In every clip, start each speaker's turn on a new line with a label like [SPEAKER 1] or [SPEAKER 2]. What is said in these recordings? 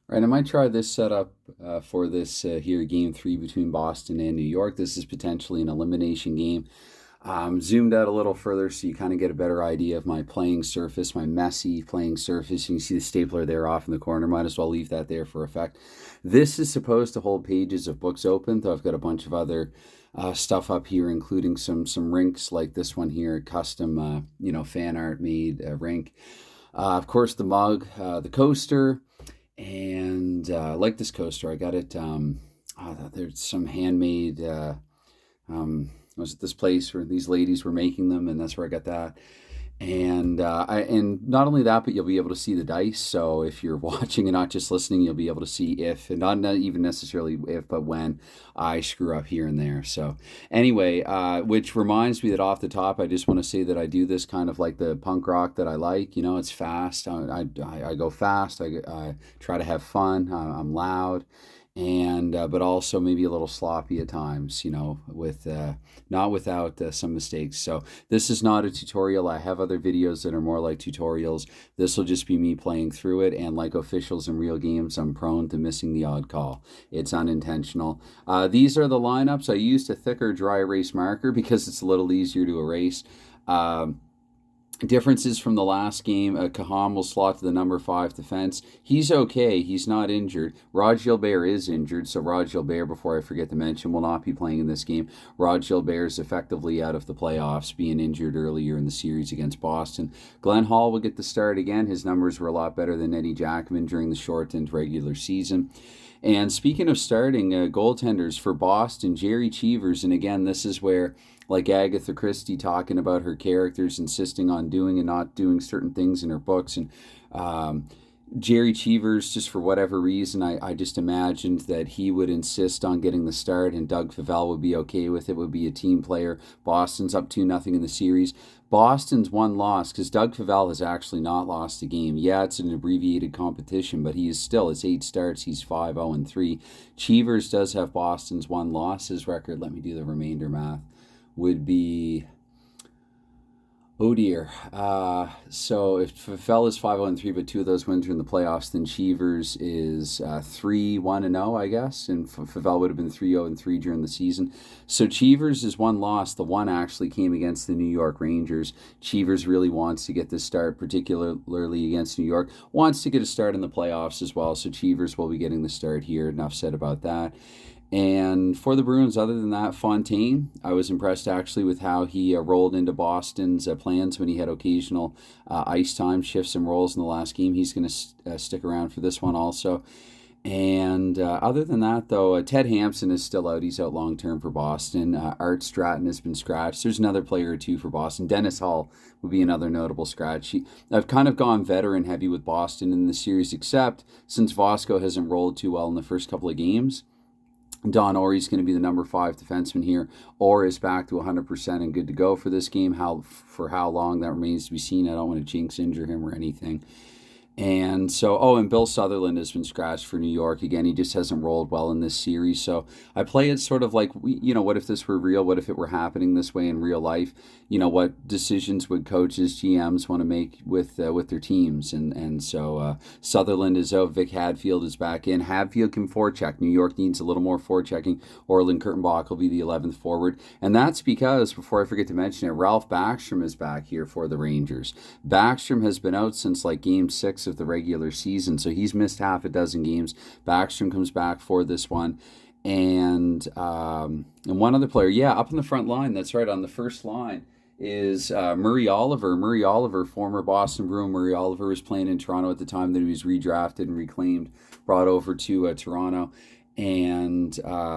[SPEAKER 1] Right, I might try this setup for this here game 3 between Boston and New York. This is potentially an elimination game. Zoomed out a little further so you kind of get a better idea of my playing surface, my messy playing surface. You can see the stapler there off in the corner. Might as well leave that there for effect. This is supposed to hold pages of books open, though I've got a bunch of other stuff up here, including some rinks like this one here, custom, fan art made rink. Of course, the mug, the coaster. And I like this coaster. I got it. There's some handmade. Was at this place where these ladies were making them, and that's where I got that. And and not only that, but you'll be able to see the dice. So if you're watching and not just listening, you'll be able to see if, and not even necessarily if, but when I screw up here and there. So anyway, which reminds me that off the top, I just want to say that I do this kind of like the punk rock that I like. It's fast. I go fast. I try to have fun. I'm loud. And but also maybe a little sloppy at times, with not without some mistakes. So this is not a tutorial. I have other videos that are more like tutorials. This will just be me playing through it, and like officials in real games, I'm prone to missing the odd call. It's unintentional. These are the lineups. I used a thicker dry erase marker because it's a little easier to erase. Differences from the last game, Kaham will slot to the number 5 defense. He's okay. He's not injured. Rod Gilbert is injured, so Rod Gilbert, before I forget to mention, will not be playing in this game. Rod Gilbert is effectively out of the playoffs, being injured earlier in the series against Boston. Glenn Hall will get the start again. His numbers were a lot better than Eddie Jackman during the shortened regular season. And speaking of starting, goaltenders for Boston, Jerry Cheevers, and again, this is where, like Agatha Christie talking about her characters insisting on doing and not doing certain things in her books, and Jerry Cheevers, just for whatever reason, I just imagined that he would insist on getting the start, and Doug Favell would be okay with it, would be a team player. Boston's up 2-0 in the series. Boston's one loss, because Doug Favell has actually not lost a game. Yeah, it's an abbreviated competition, but he is still, it's 8 starts, he's 5-0-3. Cheevers does have Boston's one loss. His record, let me do the remainder math, would be, oh dear. So if Favell is 5-0-3, but 2 of those wins are in the playoffs, then Cheevers is 3-1-0, I guess, and Favell would have been 3-0-3 during the season. So Cheevers is one loss. The one actually came against the New York Rangers. Cheevers really wants to get this start, particularly against New York. Wants to get a start in the playoffs as well. So Cheevers will be getting the start here. Enough said about that. And for the Bruins, other than that, Fontaine, I was impressed actually with how he rolled into Boston's plans when he had occasional ice time shifts and rolls in the last game. He's going to stick around for this one also. And other than that, though, Ted Hampson is still out. He's out long-term for Boston. Art Stratton has been scratched. There's another player or two for Boston. Dennis Hall would be another notable scratch. I've kind of gone veteran heavy with Boston in the series, except since Vosco hasn't rolled too well in the first couple of games. Don Orey's going to be the number 5 defenseman here. Orr is back to 100% and good to go for this game. For how long, that remains to be seen. I don't want to jinx injure him or anything. And so, and Bill Sutherland has been scratched for New York. Again, he just hasn't rolled well in this series. So I play it sort of like, what if this were real? What if it were happening this way in real life? What decisions would coaches, GMs want to make with their teams? And so Sutherland is out. Vic Hadfield is back in. Hadfield can forecheck. New York needs a little more forechecking. Orlin Kurtenbach will be the 11th forward. And that's because, before I forget to mention it, Ralph Backstrom is back here for the Rangers. Backstrom has been out since like game 6 of the regular season, so he's missed half a dozen games. Backstrom comes back for this one, and one other player, up in the front line. That's right, on the first line is Murray Oliver. Murray Oliver, former Boston Bruin. Murray Oliver was playing in Toronto at the time that he was redrafted and reclaimed, brought over to Toronto. And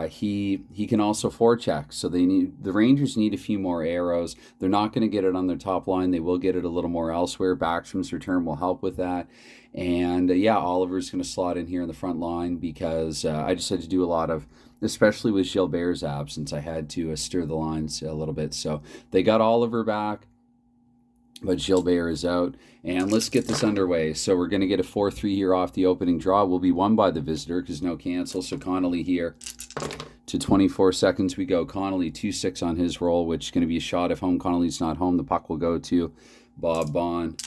[SPEAKER 1] he can also forecheck. So the Rangers need a few more arrows. They're not going to get it on their top line. They will get it a little more elsewhere. Backstrom's return will help with that. And Oliver's going to slot in here in the front line because I just had to do a lot of, especially with Gilbert's absence, I had to stir the lines a little bit. So they got Oliver back, but Gilbert is out. And let's get this underway. So we're going to get a 4-3 here off the opening draw. Will be won by the visitor because no cancel. So Connolly here to 24 seconds we go. Connolly 2-6 on his roll, which is going to be a shot. If home Connolly's not home, the puck will go to Bob Bond.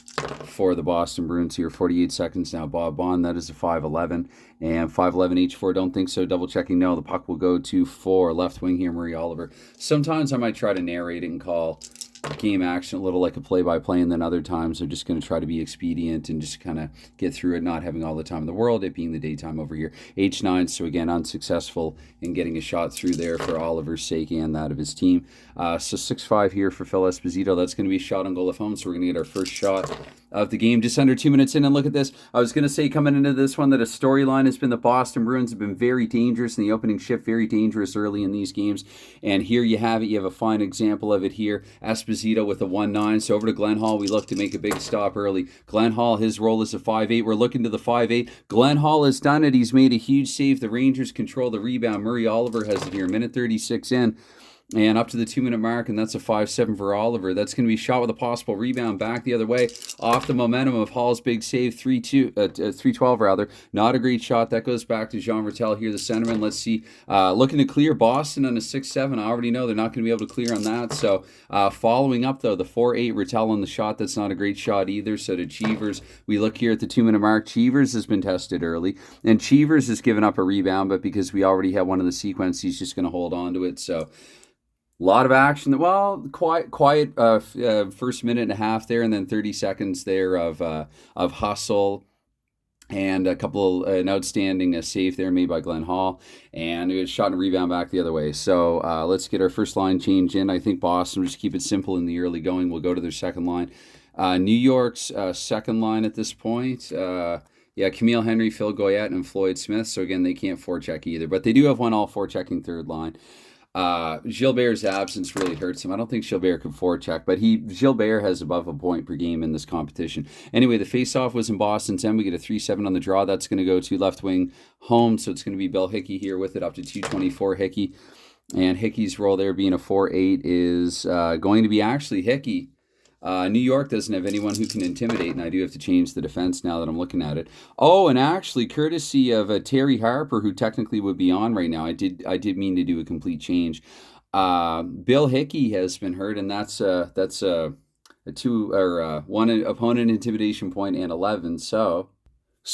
[SPEAKER 1] for the Boston Bruins here. 48 seconds now. Bob Bond, that is a 5-11. And 5-11 H4, don't think so. Double checking, no. The puck will go to 4. Left wing here, Murray Oliver. Sometimes I might try to narrate it and call game action a little like a play-by-play, and then other times I'm just going to try to be expedient and just kind of get through it, not having all the time in the world, it being the daytime over here. H9, so again, unsuccessful in getting a shot through there for Oliver's sake and that of his team. So 6-5 here for Phil Esposito. That's going to be a shot on goal of home, so we're going to get our first shot of the game just under 2 minutes in. And look at this. I was going to say coming into this one that a storyline has been the Boston Bruins have been very dangerous in the opening shift, very dangerous early in these games. And here you have it. You have a fine example of it here. Esposito with a 1-9. So over to Glenn Hall. We look to make a big stop early. Glenn Hall, his role is a 5-8. We're looking to the 5-8. Glenn Hall has done it. He's made a huge save. The Rangers control the rebound. Murray Oliver has it here. Minute 36 in. And up to the 2-minute mark, and that's a 5-7 for Oliver. That's going to be shot with a possible rebound back the other way off the momentum of Hall's big save, 3-12 rather. Not a great shot. That goes back to Jean Rattel here, the centerman. Let's see. Looking to clear Boston on a 6-7. I already know they're not going to be able to clear on that. So following up, though, the 4-8 Rattel on the shot. That's not a great shot either. So to Cheevers, we look here at the 2-minute mark. Cheevers has been tested early, and Cheevers has given up a rebound, but because we already have one in the sequence, he's just going to hold on to it. So a lot of action. Well, quiet first minute and a half there, and then 30 seconds there of hustle, and a couple an outstanding save there made by Glenn Hall, and it was shot and rebound back the other way. So let's get our first line change in. I think Boston will just keep it simple in the early going. We'll go to their second line. New York's second line at this point. Yeah, Camille Henry, Phil Goyette, and Floyd Smith. So again, they can't forecheck either, but they do have one all forechecking third line. Gilbert's absence really hurts him. I don't think Gilbert could forecheck, but Gilbert has above a point per game in this competition. Anyway, the faceoff was in Boston's end. We get a 3-7 on the draw. That's going to go to left wing home, so it's going to be Bill Hickey here with it up to 224 Hickey. And Hickey's role there being a 4-8 is going to be actually Hickey. New York doesn't have anyone who can intimidate, and I do have to change the defense now that I'm looking at it. Oh, and actually, courtesy of Terry Harper, who technically would be on right now, I did mean to do a complete change. Bill Hickey has been hurt, and that's a 2 or 1 opponent intimidation point and 11. So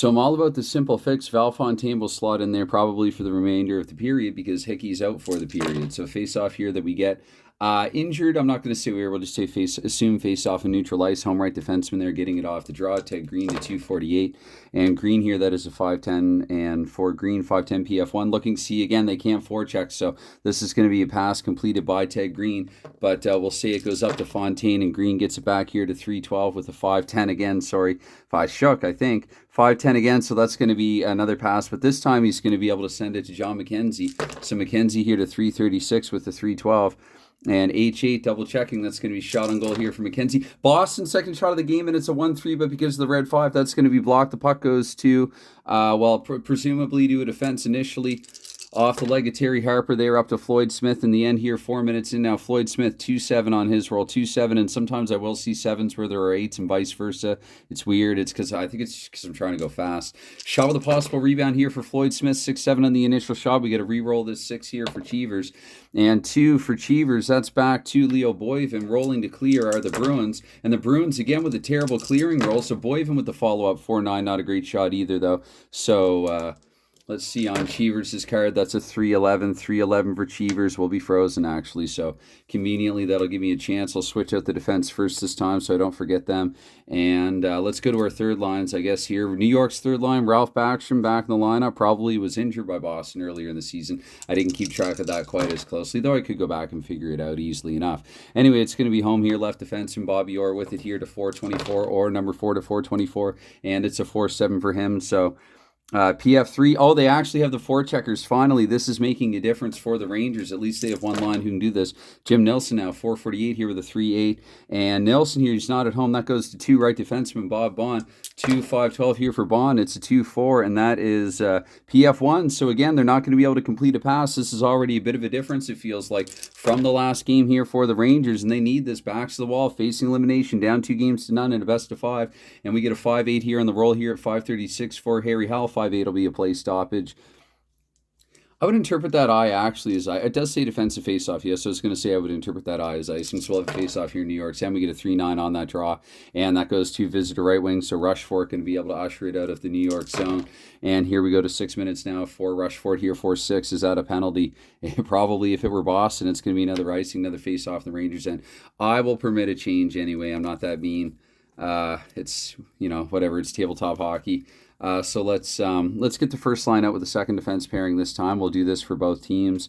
[SPEAKER 1] I'm all about the simple fix. Val Fontaine will slot in there probably for the remainder of the period because Hickey's out for the period. So face off here that we get. Injured, I'm not going to say where. We'll just say assume face off and neutral ice. Home right defenseman there getting it off the draw. Ted Green to 248. And Green here, that is a 5-10. And for Green, 5-10 PF1. Looking C again, they can't forecheck. So this is going to be a pass completed by Ted Green. But we'll say it goes up to Fontaine, and Green gets it back here to 312 with a 5-10 again. Sorry, if I shook, I think. 5-10 again, so that's going to be another pass. But this time he's going to be able to send it to John McKenzie. So McKenzie here to 336 with the 312. And H8 double checking. That's going to be shot on goal here for McKenzie. Boston second shot of the game, and it's a 1-3, but because of the red 5, that's going to be blocked. The puck goes to, presumably to a defense initially. Off the leg of Terry Harper there up to Floyd Smith in the end here. 4 minutes in now. Floyd Smith 2-7 on his roll. 2-7, and sometimes I will see 7s where there are 8s and vice versa. It's weird. It's because I'm trying to go fast. Shot with a possible rebound here for Floyd Smith. 6-7 on the initial shot. We got to re-roll this 6 here for Cheevers. And 2 for Cheevers. That's back to Leo Boyven. Rolling to clear are the Bruins. And the Bruins again with a terrible clearing roll. So Boyven with the follow-up 4-9. Not a great shot either though. So let's see on Cheevers' card. That's a 3-11. 3-11 for Cheevers. Will be frozen, actually. So conveniently, that'll give me a chance. I'll switch out the defense first this time so I don't forget them. And let's go to our third lines, I guess, here. New York's third line, Ralph Backstrom back in the lineup. Probably was injured by Boston earlier in the season. I didn't keep track of that quite as closely, though I could go back and figure it out easily enough. Anyway, it's going to be home here. Left defenseman Bobby Orr with it here to 424, or number 4 to 424. And it's a 4-7 for him. So PF3. Oh, they actually have the forecheckers. Finally, this is making a difference for the Rangers. At least they have one line who can do this. Jim Nilsson now, 448 here with a 3-8. And Nilsson here, he's not at home. That goes to 2 right defenseman Bob Bond. 2-5-12 here for Bond. It's a 2-4, and that is PF1. So again, they're not going to be able to complete a pass. This is already a bit of a difference, it feels like, from the last game here for the Rangers. And they need this. Backs to the wall, facing elimination, down 2-0 in a best of 5. And we get a 5-8 here on the roll here at 5:36 for Harry Howell. 5-8 will be a play stoppage. I would interpret that I actually as I. It does say defensive faceoff, yes. So I was going to say I would interpret that I as icing. So we'll have a faceoff here in New York. Sam, we get a 3-9 on that draw, and that goes to visitor right wing. So Rushford going to be able to usher it out of the New York zone. And here we go to 6 minutes now for Rushford here. 4-6. Is that a penalty? Probably. If it were Boston, it's going to be another icing, another faceoff the Rangers end. I will permit a change anyway. I'm not that mean. It's whatever. It's tabletop hockey. So let's get the first line out with the second defense pairing this time. We'll do this for both teams.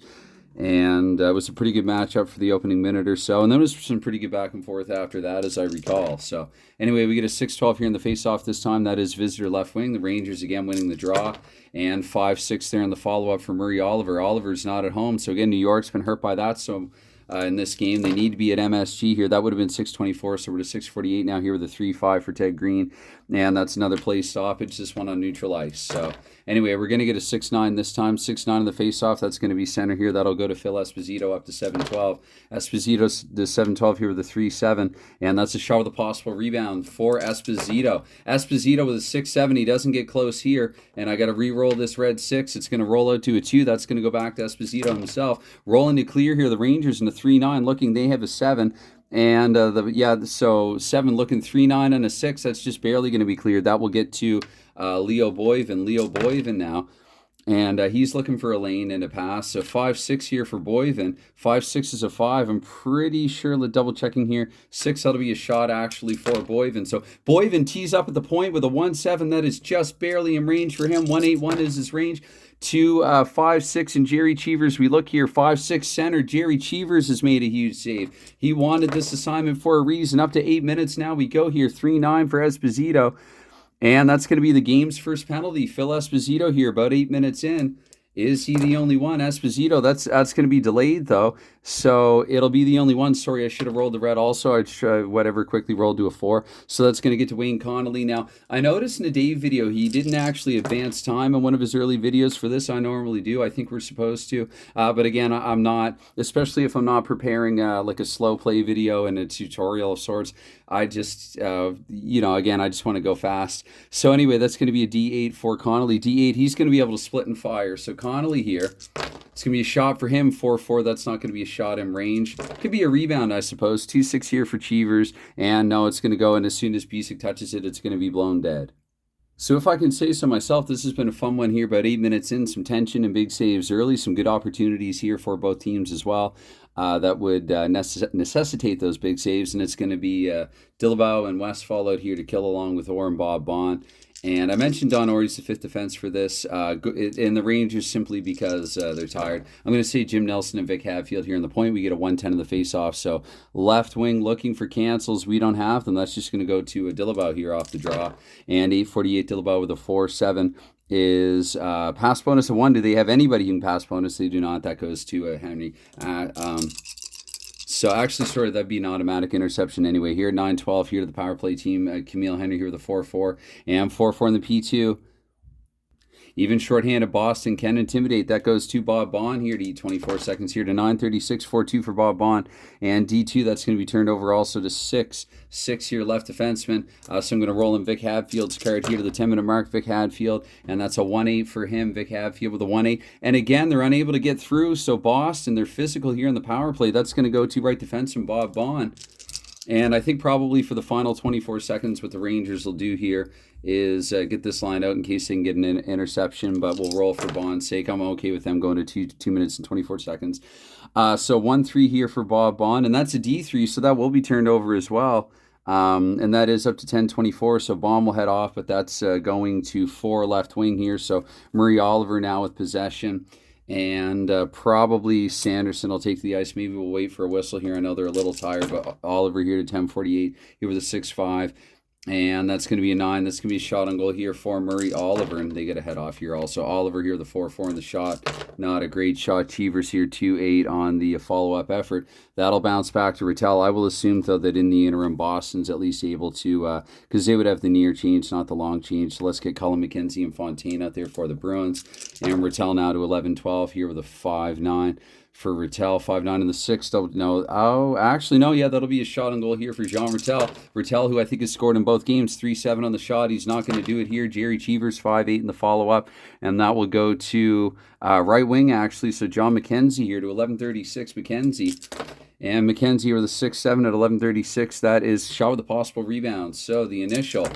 [SPEAKER 1] And it was a pretty good matchup for the opening minute or so. And then it was some pretty good back and forth after that, as I recall. So anyway, we get a 6-12 here in the faceoff this time. That is visitor left wing. The Rangers again winning the draw. And 5-6 there in the follow-up for Murray Oliver. Oliver's not at home. So again, New York's been hurt by that. So in this game, they need to be at MSG here. That would have been 6:24, so we're to 6:48 now here with a 3-5 for Ted Green. And that's another play stoppage, this one on neutral ice. So anyway, we're going to get a 6-9 this time. 6-9 in the faceoff. That's going to be center here. That'll go to Phil Esposito up to 7-12. Esposito's the 7-12 here with a 3-7. And that's a shot with a possible rebound for Esposito. Esposito with a 6-7. He doesn't get close here. And I got to re-roll this red 6. It's going to roll out to a 2. That's going to go back to Esposito himself. Rolling to clear here. The Rangers in a 3-9 looking. They have a 7. And so 7 looking 3-9 and a 6. That's just barely going to be cleared. That will get to Leo Boyven. Leo Boyven now. And he's looking for a lane and a pass. So 5-6 here for Boyven. 5-6 is a 5. I'm pretty sure, double checking here. 6, that'll be a shot actually for Boyven. So Boyven tees up at the point with a 1-7. That is just barely in range for him. 1-8-1 is his range. To 5-6 and Jerry Cheevers. We look here, 5-6 center. Jerry Cheevers has made a huge save. He wanted this assignment for a reason. Up to 8 minutes now we go here. 3-9 for Esposito. And that's going to be the game's first penalty. Phil Esposito here, about 8 minutes in. Is he the only one? Esposito, that's going to be delayed, though. So it'll be the only one. Sorry, I should have rolled the red also. I quickly rolled to a 4. So that's going to get to Wayne Connolly. Now, I noticed in the Dave video, he didn't actually advance time in one of his early videos for this. I normally do. I think we're supposed to. But again, I'm not, especially if I'm not preparing like a slow play video and a tutorial of sorts. I just, again, I just want to go fast. So anyway, that's going to be a D8 for Connolly. D8, he's going to be able to split and fire. So Connolly here, it's going to be a shot for him. 4-4, that's not going to be a shot in range. Could be a rebound, I suppose. 2-6 here for Cheevers. And no, it's going to go, and as soon as Bisick touches it, it's going to be blown dead. So if I can say so myself, this has been a fun one here. About 8 minutes in, some tension and big saves early. Some good opportunities here for both teams as well. That would necessitate those big saves. And it's going to be Dillabau and Westfall out here to kill along with Orr and Bob Bond. And I mentioned Don Orty's the 5th defense for this, and the Rangers simply because they're tired. I'm going to say Jim Nelson and Vic Hadfield here in the point. We get a 110 in the face-off. So left wing looking for cancels. We don't have them. That's just going to go to a Dillabau here off the draw. And 848 Dillabau with a 4-7 is pass bonus of 1. Do they have anybody who can pass bonus? They do not. That goes to Henry. So actually, sorry, that'd be an automatic interception anyway. Here, 9-12 here to the power play team. Camille Henry here with a 4-4. And 4-4 in the P2. Even shorthanded Boston can intimidate. That goes to Bob Bond here to eat 24 seconds here to 9:36, 4-2 for Bob Bond. And D2, that's going to be turned over also to 6 here left defenseman. So I'm going to roll in Vic Hadfield's card here to the 10-minute mark. Vic Hadfield, and that's a 1-8 for him. Vic Hadfield with a 1-8. And again, they're unable to get through. So Boston, they're physical here in the power play. That's going to go to right defenseman Bob Bond. And I think probably for the final 24 seconds, what the Rangers will do here is get this line out in case they can get an interception, but we'll roll for Bond's sake. I'm okay with them going to 2 minutes and 24 seconds. So 1-3 here for Bob Bond, and that's a D3, so that will be turned over as well. And that is up to 10:24, so Bond will head off, but that's going to 4 left wing here. So Murray Oliver now with possession. And probably Sanderson will take the ice. Maybe we'll wait for a whistle here. I know they're a little tired, but Oliver here to 10:48. Here with a 6-5. And that's going to be a 9. That's going to be a shot on goal here for Murray Oliver. And they get a head off here also. Oliver here, the 4-4 in the shot. Not a great shot. Cheevers here, 2-8 on the follow-up effort. That'll bounce back to Rattel. I will assume, though, that in the interim, Boston's at least able to, because they would have the near change, not the long change. So let's get Cullen McKenzie and Fontaine out there for the Bruins. And Rattel now to 11-12 here with a 5-9. for Rattel. 5-9 in the sixth. No, oh, actually, no, yeah, that'll be a shot on goal here for Jean Rattel. Rattel, who I think has scored in both games, 3-7 on the shot. He's not going to do it here. Jerry Cheevers, 5-8 in the follow-up, and that will go to right wing, actually. So John McKenzie here to 11:36, McKenzie. And McKenzie with a 6-7 at 11:36. That is shot with a possible rebound. So the initial.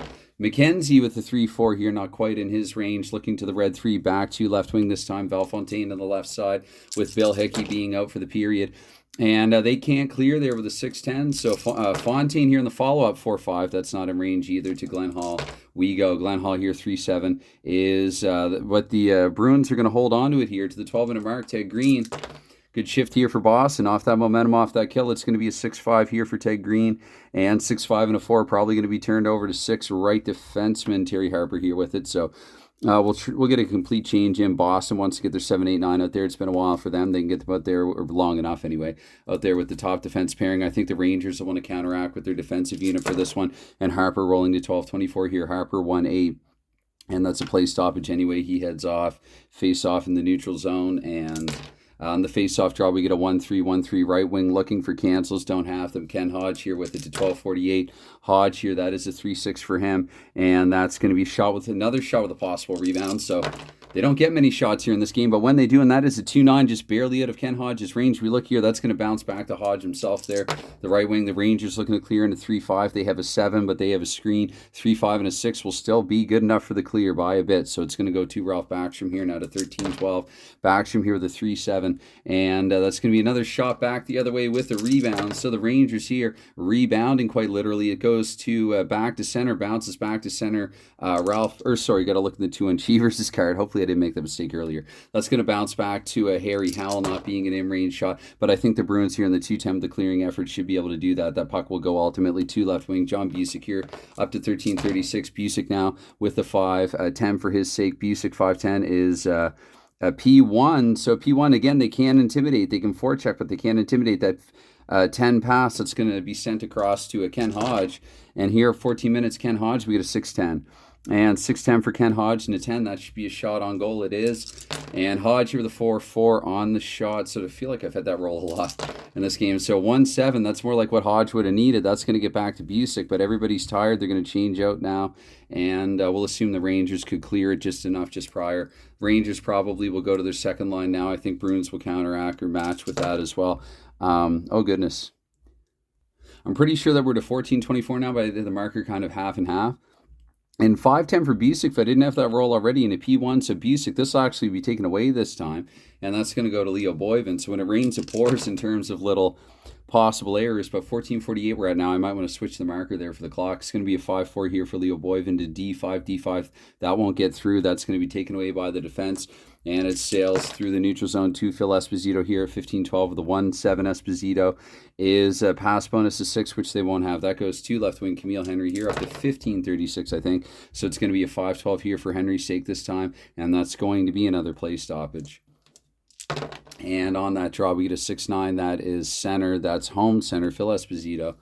[SPEAKER 1] McKenzie with the 3-4 here, not quite in his range. Looking to the red 3, back to left wing this time. Valfontaine on the left side with Bill Hickey being out for the period. And they can't clear there with a 6-10. So Fontaine here in the follow-up, 4-5. That's not in range either to Glenn Hall. We go. Glenn Hall here, 3-7, is what the Bruins are going to hold on to it here to the 12-minute mark. Ted Green. Good shift here for Boston. Off that momentum, off that kill, it's going to be a 6-5 here for Ted Green. And 6-5 and a 4 probably going to be turned over to 6 right defenseman Terry Harper here with it. So we'll get a complete change in. Boston wants to get their 7-8-9 out there. It's been a while for them. They can get them out there, or long enough anyway, out there with the top defense pairing. I think the Rangers will want to counteract with their defensive unit for this one. And Harper rolling to 12-24 here. Harper 1-8. And that's a play stoppage anyway. He heads off, face off in the neutral zone, and on the face-off draw, we get a 1-3-1-3 right wing looking for cancels. Don't have them. Ken Hodge here with it to 12:48. Hodge here, that is a 3-6 for him. And that's going to be shot with another shot with a possible rebound. So they don't get many shots here in this game, but when they do, and that is a 2-9, just barely out of Ken Hodge's range. We look here, that's going to bounce back to Hodge himself there. The right wing, the Rangers looking to clear into 3-5. They have a 7, but they have a screen. 3-5 and a 6 will still be good enough for the clear by a bit. So it's going to go to Ralph Backstrom here now to 13-12. Backstrom here with a 3-7, and that's going to be another shot back the other way with a rebound. So the Rangers here rebounding quite literally. It goes to back to center, bounces back to center. Got to look at the 2-1 Cheevers' card. Hopefully I didn't make that mistake earlier. That's going to bounce back to Harry Howell not being an in-range shot, but I think the Bruins here in the 2-10, the clearing effort should be able to do that. That puck will go ultimately to left wing. John Busick here up to 13:36. Busick now with the 5-10 for his sake. Busick 5-10 is P1. So P1, again, they can intimidate. They can forecheck, but they can't intimidate. That 10 pass that's going to be sent across to Ken Hodge. And here, 14 minutes, Ken Hodge, we get a 6-10. And 6-10 for Ken Hodge and a 10. That should be a shot on goal. It is. And Hodge here with a 4-4 on the shot. So I feel like I've had that roll a lot in this game. So 1-7, that's more like what Hodge would have needed. That's going to get back to Busick, but everybody's tired. They're going to change out now. And we'll assume the Rangers could clear it just enough just prior. Rangers probably will go to their second line now. I think Bruins will counteract or match with that as well. Oh, goodness. I'm pretty sure that we're to 14-24 now, but I did the marker kind of half and half. And 5-10 for Busick, if I didn't have that roll already in a P1, so Busick, this will actually be taken away this time, and that's going to go to Leo Boivin. So when it rains, it pours in terms of little possible errors, but 14:48 we're at now. I might want to switch the marker there for the clock. It's going to be a 5-4 here for Leo Boivin to D5. That won't get through. That's going to be taken away by the defense, and it sails through the neutral zone to Phil Esposito here at 15-12 with the 1-7. Esposito is a pass bonus to 6, which they won't have. That goes to left wing Camille Henry here up to 15:36, I think. So it's going to be a 5-12 here for Henry's sake this time, and that's going to be another play stoppage. And on that draw, we get a 6-9. That is center. That's home center, Phil Esposito.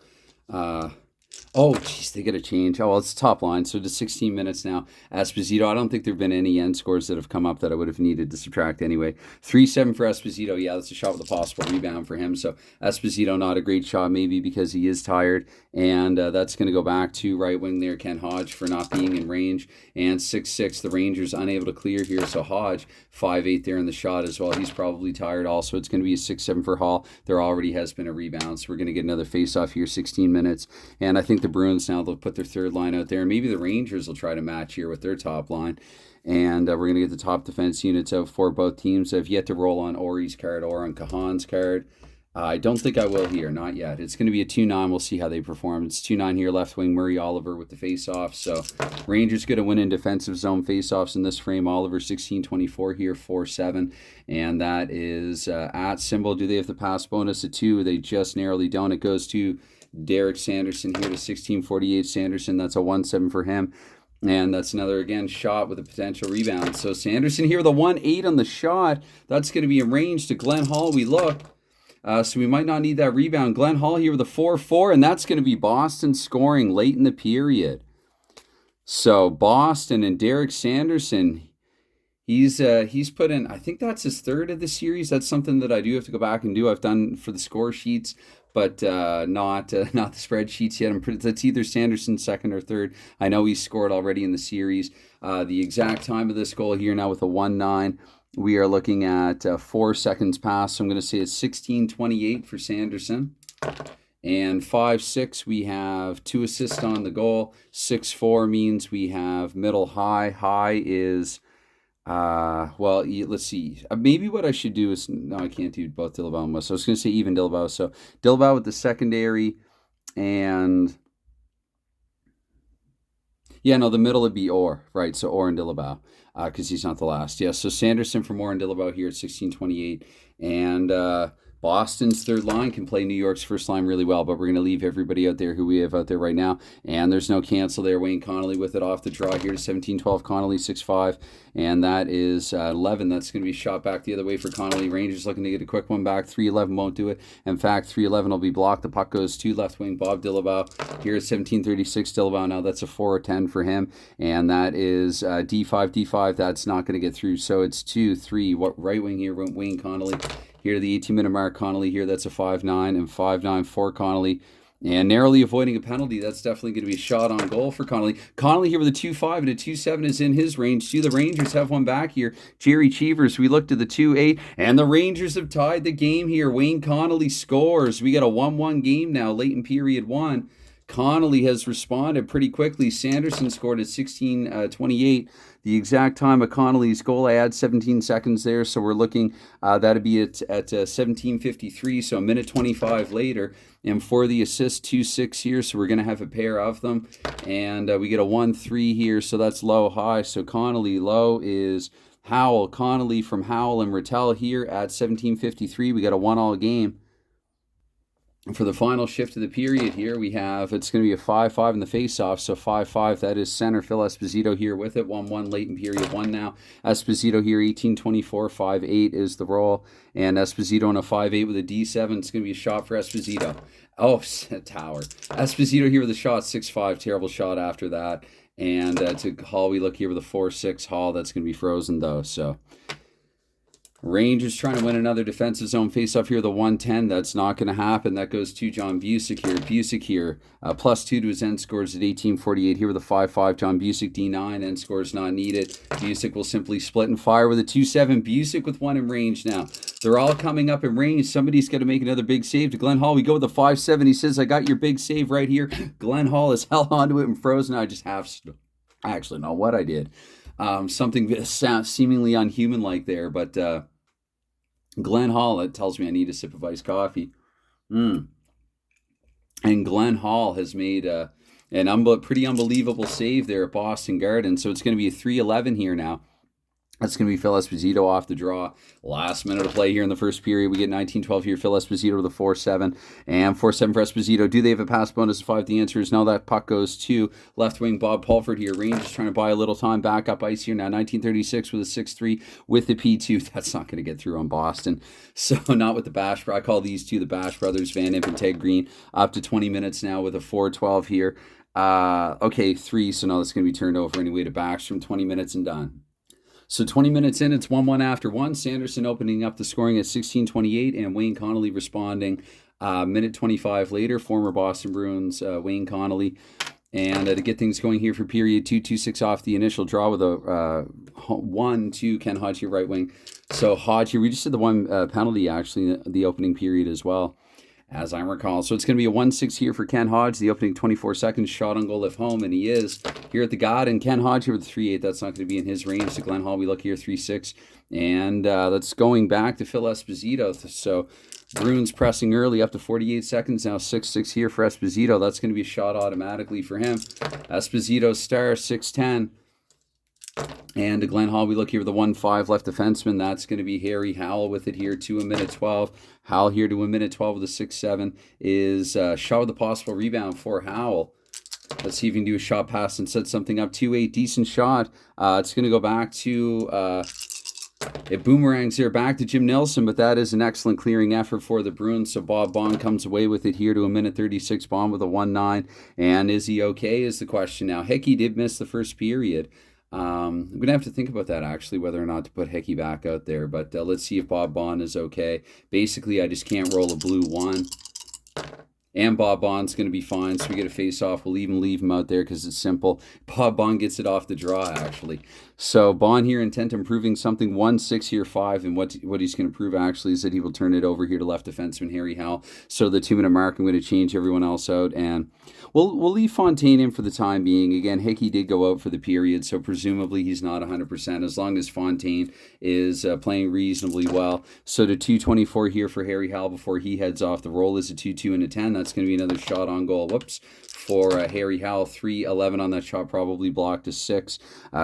[SPEAKER 1] Oh, geez, they get a change. Oh, well, it's top line, so to 16 minutes now. Esposito, I don't think there have been any end scores that have come up that I would have needed to subtract anyway. 3-7 for Esposito. Yeah, that's a shot with a possible rebound for him. So Esposito, not a great shot, maybe because he is tired. And that's going to go back to right wing there, Ken Hodge, for not being in range. And 6-6, the Rangers unable to clear here. So Hodge, 5-8 there in the shot as well. He's probably tired also. It's going to be a 6-7 for Hall. There already has been a rebound, so we're going to get another face-off here, 16 minutes. And I think the Bruins now, they'll put their third line out there. Maybe the Rangers will try to match here with their top line. And we're going to get the top defense units out for both teams. I've yet to roll on Ori's card or on Kahan's card. I don't think I will here, not yet. It's going to be a 2-9. We'll see how they perform. It's 2-9 here, left wing, Murray Oliver with the face-off. So Rangers going to win in defensive zone face-offs in this frame. Oliver 16-24 here, 4-7. And that is at symbol. Do they have the pass bonus at 2? They just narrowly don't. It goes to Derek Sanderson here to 16-48. Sanderson, that's a 1-7 for him. And that's another, again, shot with a potential rebound. So Sanderson here, the 1-8 on the shot. That's going to be in range to Glenn Hall. We look. So we might not need that rebound. Glenn Hall here with a 4-4, and that's going to be Boston scoring late in the period. So Boston and Derek Sanderson He's put in. I think that's his third of the series. That's something that I do have to go back and do. I've done for the score sheets, but not the spreadsheets yet. That's either Sanderson's second or third. I know he scored already in the series. The exact time of this goal here now with a 1-9. We are looking at 4 seconds past. So I'm going to say it's 16:28 for Sanderson. And 5-6, we have 2 assists on the goal. 6-4 means we have middle high. High is, well, let's see. Maybe what I should do is, no, I can't do both Dillabau and West. So I was going to say even Dillabau. So Dillabau with the secondary, and yeah, no, the middle would be Orr, right? So Orr and Dillabau, because he's not the last. Yeah, so Sanderson from Orr and Dillabau here at 16:28, and Boston's third line can play New York's first line really well, but we're going to leave everybody out there who we have out there right now. And there's no cancel there. Wayne Connolly with it off the draw here to 17-12. Connolly 6-5, and that is 11. That's going to be shot back the other way for Connolly. Rangers looking to get a quick one back. 3-11 won't do it. In fact, 3-11 will be blocked. The puck goes to left wing Bob Dillabau here at 17:36. Dillabau now, that's a 4-10 for him, and that is D5. That's not going to get through. So it's 2-3. What right wing here? Wayne Connolly. Here to the 18-minute mark, Connolly here, that's a 5-9, and 5-9 for Connolly. And narrowly avoiding a penalty, that's definitely going to be a shot on goal for Connolly. Connolly here with a 2-5, and a 2-7 is in his range, too. The Rangers have one back here. Jerry Cheevers, we looked at the 2-8, and the Rangers have tied the game here. Wayne Connolly scores. We got a 1-1 game now, late in period 1. Connolly has responded pretty quickly. Sanderson scored at 16:28. The exact time of Connolly's goal, I add 17 seconds there, so we're looking, that'd be at 17:53, so a minute 25 later. And for the assist, 2-6 here, so we're going to have a pair of them. And we get a 1-3 here, so that's low-high. So Connolly low is Howell. Connolly from Howell and Rattel here at 17:53. We got a 1-all game. For the final shift of the period here, we have, it's going to be a 5-5 in the face-off, so 5-5, that is center. Phil Esposito here with it, 1-1 late in period 1 now. Esposito here, 18:24, 5-8 is the roll, and Esposito on a 5-8 with a D7. It's going to be a shot for Esposito. Oh, Tower. Esposito here with a shot, 6-5, terrible shot after that. And to Hall, we look here with a 4-6 Hall. That's going to be frozen, though, so... Rangers trying to win another defensive zone face-off here, the 1-10. That's not going to happen. That goes to John Busick here. Busick here, +2 to his end scores at 18:48. Here with a 5-5, John Busick, D9. End scores not needed. Busick will simply split and fire with a 2-7. Busick with 1 in range now. They're all coming up in range. Somebody's got to make another big save to Glenn Hall. We go with the 5-7. He says, I got your big save right here. Glenn Hall has held onto it and frozen. I just have... I actually know what I did. Something seemingly unhuman-like there, but... Glenn Hall, it tells me I need a sip of iced coffee. And Glenn Hall has made an pretty unbelievable save there at Boston Garden. So it's going to be a 3-11 here now. That's going to be Phil Esposito off the draw. Last minute of play here in the first period. We get 19-12 here. Phil Esposito with a 4-7. And 4-7 for Esposito. Do they have a pass bonus of 5? The answer is no. That puck goes to left wing Bob Pulford here. Rangers trying to buy a little time. Back up ice here now. 1936 with a 6-3 with the P2. That's not going to get through on Boston. So not with the Bash. I call these two the Bash brothers, Van Imp and Ted Green. Up to 20 minutes now with a 4-12 here. Okay, 3. So now that's going to be turned over anyway to Backstrom. 20 minutes and done. So 20 minutes in, it's 1-1 after 1. Sanderson opening up the scoring at 16:28, and Wayne Connolly responding minute 25 later. Former Boston Bruins Wayne Connolly. And to get things going here for period 2, 2-6 off the initial draw with a 1-2 Ken Hodge here, right wing. So Hodge here, we just did the one penalty actually in the opening period as well, as I recall. So it's going to be a 1-6 here for Ken Hodge. The opening 24 seconds, shot on goal if home, and he is here at the Garden. Ken Hodge here with the 3-8. That's not going to be in his range. To Glenn Hall, we look here 3-6. And that's going back to Phil Esposito. So Bruins pressing early up to 48 seconds. Now 6-6 here for Esposito. That's going to be a shot automatically for him. Esposito star, 6-10. And to Glenn Hall, we look here with the 1-5 left defenseman. That's going to be Harry Howell with it here to a minute 12. Howell here to a minute 12 with a 6-7 is shot with a possible rebound for Howell. Let's see if he can do a shot pass and set something up. 2-8, decent shot. It's going to go back to... it boomerangs here back to Jim Nelson, but that is an excellent clearing effort for the Bruins. So Bob Bond comes away with it here to a minute 36. Bond with a 1-9. And is he okay is the question now. Hickey did miss the first period. I'm going to have to think about that, actually, whether or not to put Hickey back out there. But let's see if Bob Bond is okay. Basically, I just can't roll a blue 1. And Bob Bond's going to be fine, so we get a face-off. We'll even leave him out there because it's simple. Bob Bond gets it off the draw, actually. So Bond here, intent on proving something. 1-6 here, 5. And what he's going to prove, actually, is that he will turn it over here to left defenseman Harry Howell. So the 2-minute mark, I'm going to change everyone else out. And we'll leave Fontaine in for the time being. Again, Hickey did go out for the period, so presumably he's not 100%, as long as Fontaine is playing reasonably well. So to 2:24 here for Harry Howell before he heads off. The roll is a 2-2 and a 10. That's going to be another shot on goal. Whoops. For Harry Howell, 3-11 on that shot, probably blocked to 6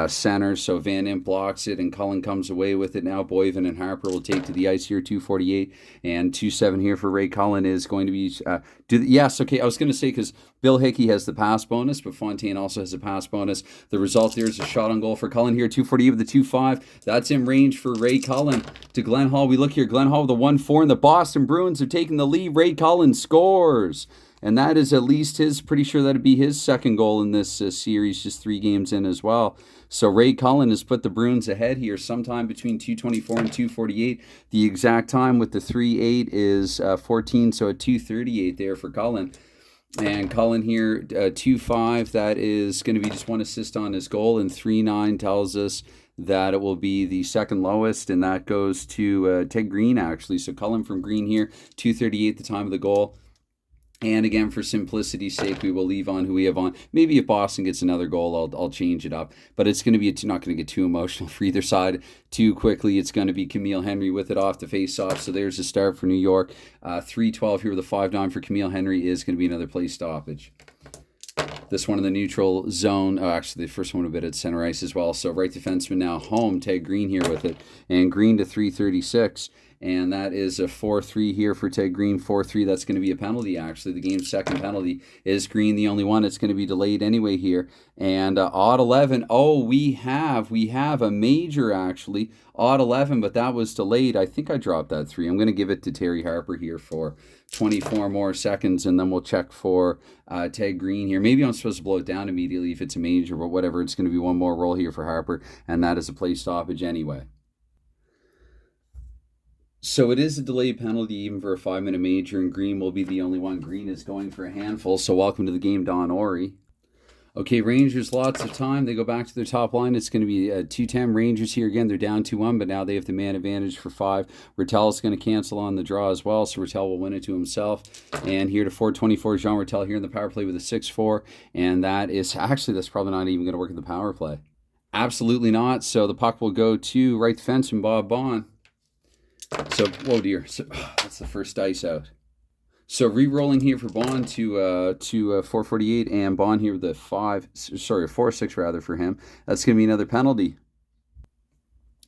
[SPEAKER 1] center. So Van Imp blocks it, and Cullen comes away with it. Now Boyven and Harper will take to the ice here, 2:48 and 2-7 here for Ray Cullen is going to be yes, okay. I was going to say, because Bill Hickey has the pass bonus, but Fontaine also has a pass bonus. The result there is a shot on goal for Cullen here, 2:48 with the 2-5. That's in range for Ray Cullen to Glenn Hall. We look here, Glenn Hall with the 1-4, and the Boston Bruins are taking the lead. Ray Cullen scores. And that is at least pretty sure that'd be his second goal in this series, just 3 games in as well. So Ray Cullen has put the Bruins ahead here sometime between 2:24 and 2:48. The exact time with the 3-8 is 14, so at 2:38 there for Cullen. And Cullen here, 2-5, that is going to be just 1 assist on his goal, and 3-9 tells us that it will be the second lowest, and that goes to Ted Green, actually. So Cullen from Green here, 2:38 the time of the goal. And again, for simplicity's sake, we will leave on who we have on. Maybe if Boston gets another goal, I'll change it up. But it's going to be not going to get too emotional for either side too quickly. It's going to be Camille Henry with it off the face-off. So there's a start for New York. 3-12 here with a 5-9 for Camille Henry is going to be another play stoppage. This one in the neutral zone. Oh, actually, the first one a bit at center ice as well. So right defenseman now home. Ted Green here with it. And Green to 3:36. And that is a 4-3 here for Ted Green. 4-3. That's going to be a penalty, actually. The game's second penalty. Is Green the only one? It's going to be delayed anyway here. And odd 11. Oh, we have a major, actually. Odd 11, but that was delayed. I think I dropped that 3. I'm going to give it to Terry Harper here for 24 more seconds, and then we'll check for Ted Green here. Maybe I'm supposed to blow it down immediately if it's a major, but whatever. It's going to be one more roll here for Harper, and that is a play stoppage anyway. So it is a delayed penalty even for a 5-minute major, and Green will be the only one. Green is going for a handful, so welcome to the game, Don Orey. Okay, Rangers, lots of time. They go back to their top line. It's going to be 2-10 Rangers here again. They're down 2-1, but now they have the man advantage for 5. Rattel is going to cancel on the draw as well, so Rattel will win it to himself. And here to 4:24, Jean Rattel here in the power play with a 6-4, and that is actually, that's probably not even going to work in the power play. Absolutely not. So the puck will go to right defenseman Bob Bond. So, whoa dear, so, that's the first dice out. So re-rolling here for Bond to 4:48, and Bond here with a 4-6 rather for him. That's going to be another penalty.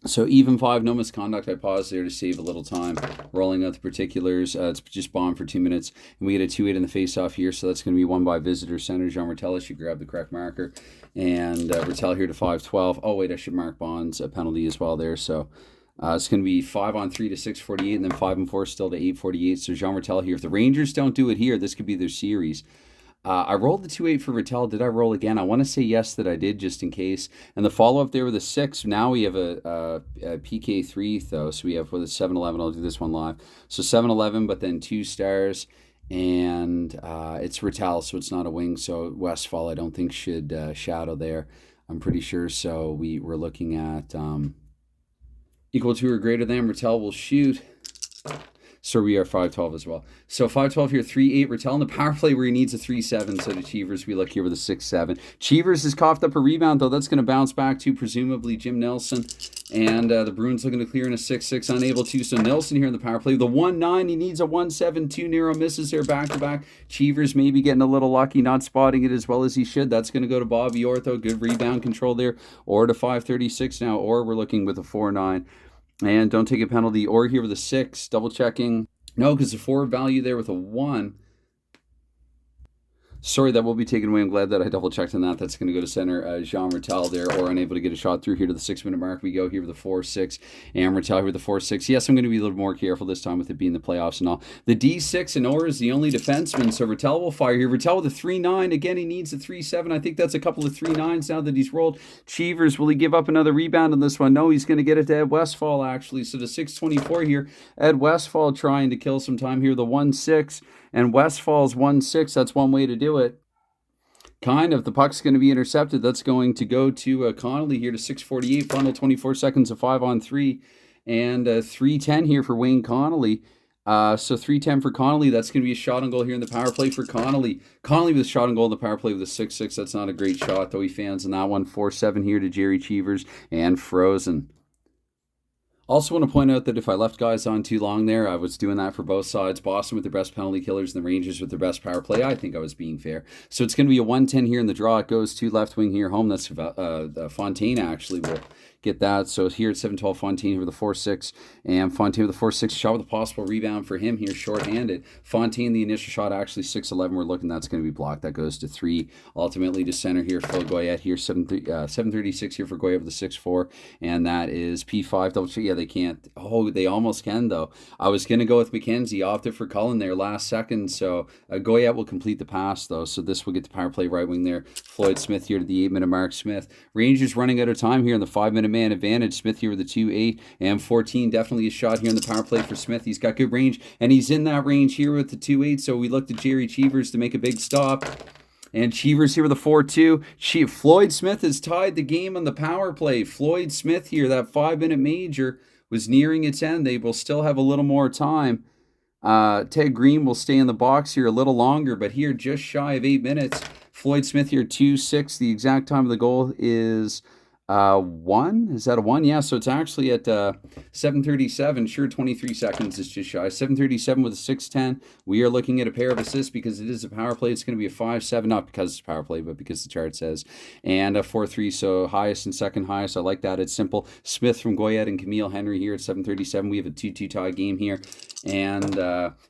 [SPEAKER 1] So even 5, no misconduct. I paused there to save a little time. Rolling out the particulars. It's just Bond for 2 minutes. And we get a 2-8 in the face-off here, so that's going to be won by visitor center. Jean Rattel should grab the correct marker. And Rattel here to 5:12. Oh, wait, I should mark Bond's penalty as well there. So it's going to be 5-on-3 to 6:48, and then 5-and-4 still to 8:48. So Jean Rattel here. If the Rangers don't do it here, this could be their series. I rolled the 2-8 for Rattel. Did I roll again? I want to say yes that I did, just in case. And the follow-up there with a 6. Now we have a PK3, though. So we have with a 7-11. I'll do this one live. So 7-11, but then 2 stars. And it's Rattel, so it's not a wing. So Westfall, I don't think, should shadow there. I'm pretty sure. So we're looking at equal to or greater than. Rattel will shoot. So we are 5-12 as well. So 5-12 here, 3-8. Rattel in the power play where he needs a 3-7. So to Cheevers, we look here with a 6-7. Cheevers has coughed up a rebound, though. That's going to bounce back to presumably Jim Nelson. And the Bruins looking to clear in a 6-6, unable to. So Nelson here in the power play. The 1-9, he needs a 1-7. 2 narrow misses there back-to-back. Cheevers maybe getting a little lucky, not spotting it as well as he should. That's going to go to Bobby Ortho. Good rebound control there. Or to 5:36 now. Or we're looking with a 4-9. And don't take a penalty. Or here with a 6. Double checking. No, because the forward value there with a 1. Sorry, that will be taken away. I'm glad that I double checked on that. That's going to go to center. Jean Rattel there, or unable to get a shot through here to the 6-minute mark. We go here with the 4-6. And Rattel here with the 4-6. Yes, I'm going to be a little more careful this time with it being the playoffs and all. The D6 and Orr is the only defenseman, so Rattel will fire here. Rattel with a 3-9. Again, he needs a 3-7. I think that's a couple of 3-9s now that he's rolled. Cheevers, will he give up another rebound on this one? No, he's going to get it to Ed Westfall, actually. So the 6-24 here. Ed Westfall trying to kill some time here. The 1-6. And Westfall's 1-6. That's one way to do it. Kind of. The puck's going to be intercepted. That's going to go to Connolly here to 6:48. Final 24 seconds of 5-on-3. And 3:10 here for Wayne Connolly. So 3:10 for Connolly. That's going to be a shot on goal here in the power play for Connolly. Connolly with a shot on goal in the power play with a 6-6. That's not a great shot, though he fans in that one. 4-7 here to Jerry Cheevers and Frozen. Also want to point out that if I left guys on too long there, I was doing that for both sides. Boston with their best penalty killers and the Rangers with their best power play. I think I was being fair. So it's going to be a 1-10 here in the draw. It goes to left wing here home. That's Fontaine actually will get that. So here at 7-12, Fontaine here with the 4-6. And Fontaine with the 4-6 shot with a possible rebound for him here, shorthanded. Fontaine, the initial shot, actually 6-11. We're looking, that's going to be blocked. That goes to 3. Ultimately to center here, Phil Goyette here, 7:36 here for Goyette with the 6-4. And that is P5. Double check. Yeah, they can't. Oh, they almost can, though. I was going to go with McKenzie. Opted for Cullen there last second. So Goyette will complete the pass, though. So this will get the power play right wing there. Floyd Smith here to the 8-minute mark. Smith. Rangers running out of time here in the 5-minute man advantage. Smith here with the 2-8 and 14. Definitely a shot here in the power play for Smith. He's got good range, and he's in that range here with the 2-8. So we look to Jerry Cheevers to make a big stop. And Cheevers here with a 4-2. Floyd Smith has tied the game on the power play. Floyd Smith here, that 5-minute major was nearing its end. They will still have a little more time. Ted Green will stay in the box here a little longer, but here just shy of 8 minutes. Floyd Smith here, 2-6. The exact time of the goal is 1. Is that a 1? Yeah, so it's actually at 7:37. Sure, 23 seconds is just shy. 7:37 with a 6:10. We are looking at a pair of assists because it is a power play. It's going to be a 5-7, not because it's a power play, but because the chart says. And a 4-3, so highest and second highest. I like that. It's simple. Smith from Goyette and Camille Henry here at 7:37. We have a 2-2 tie game here. And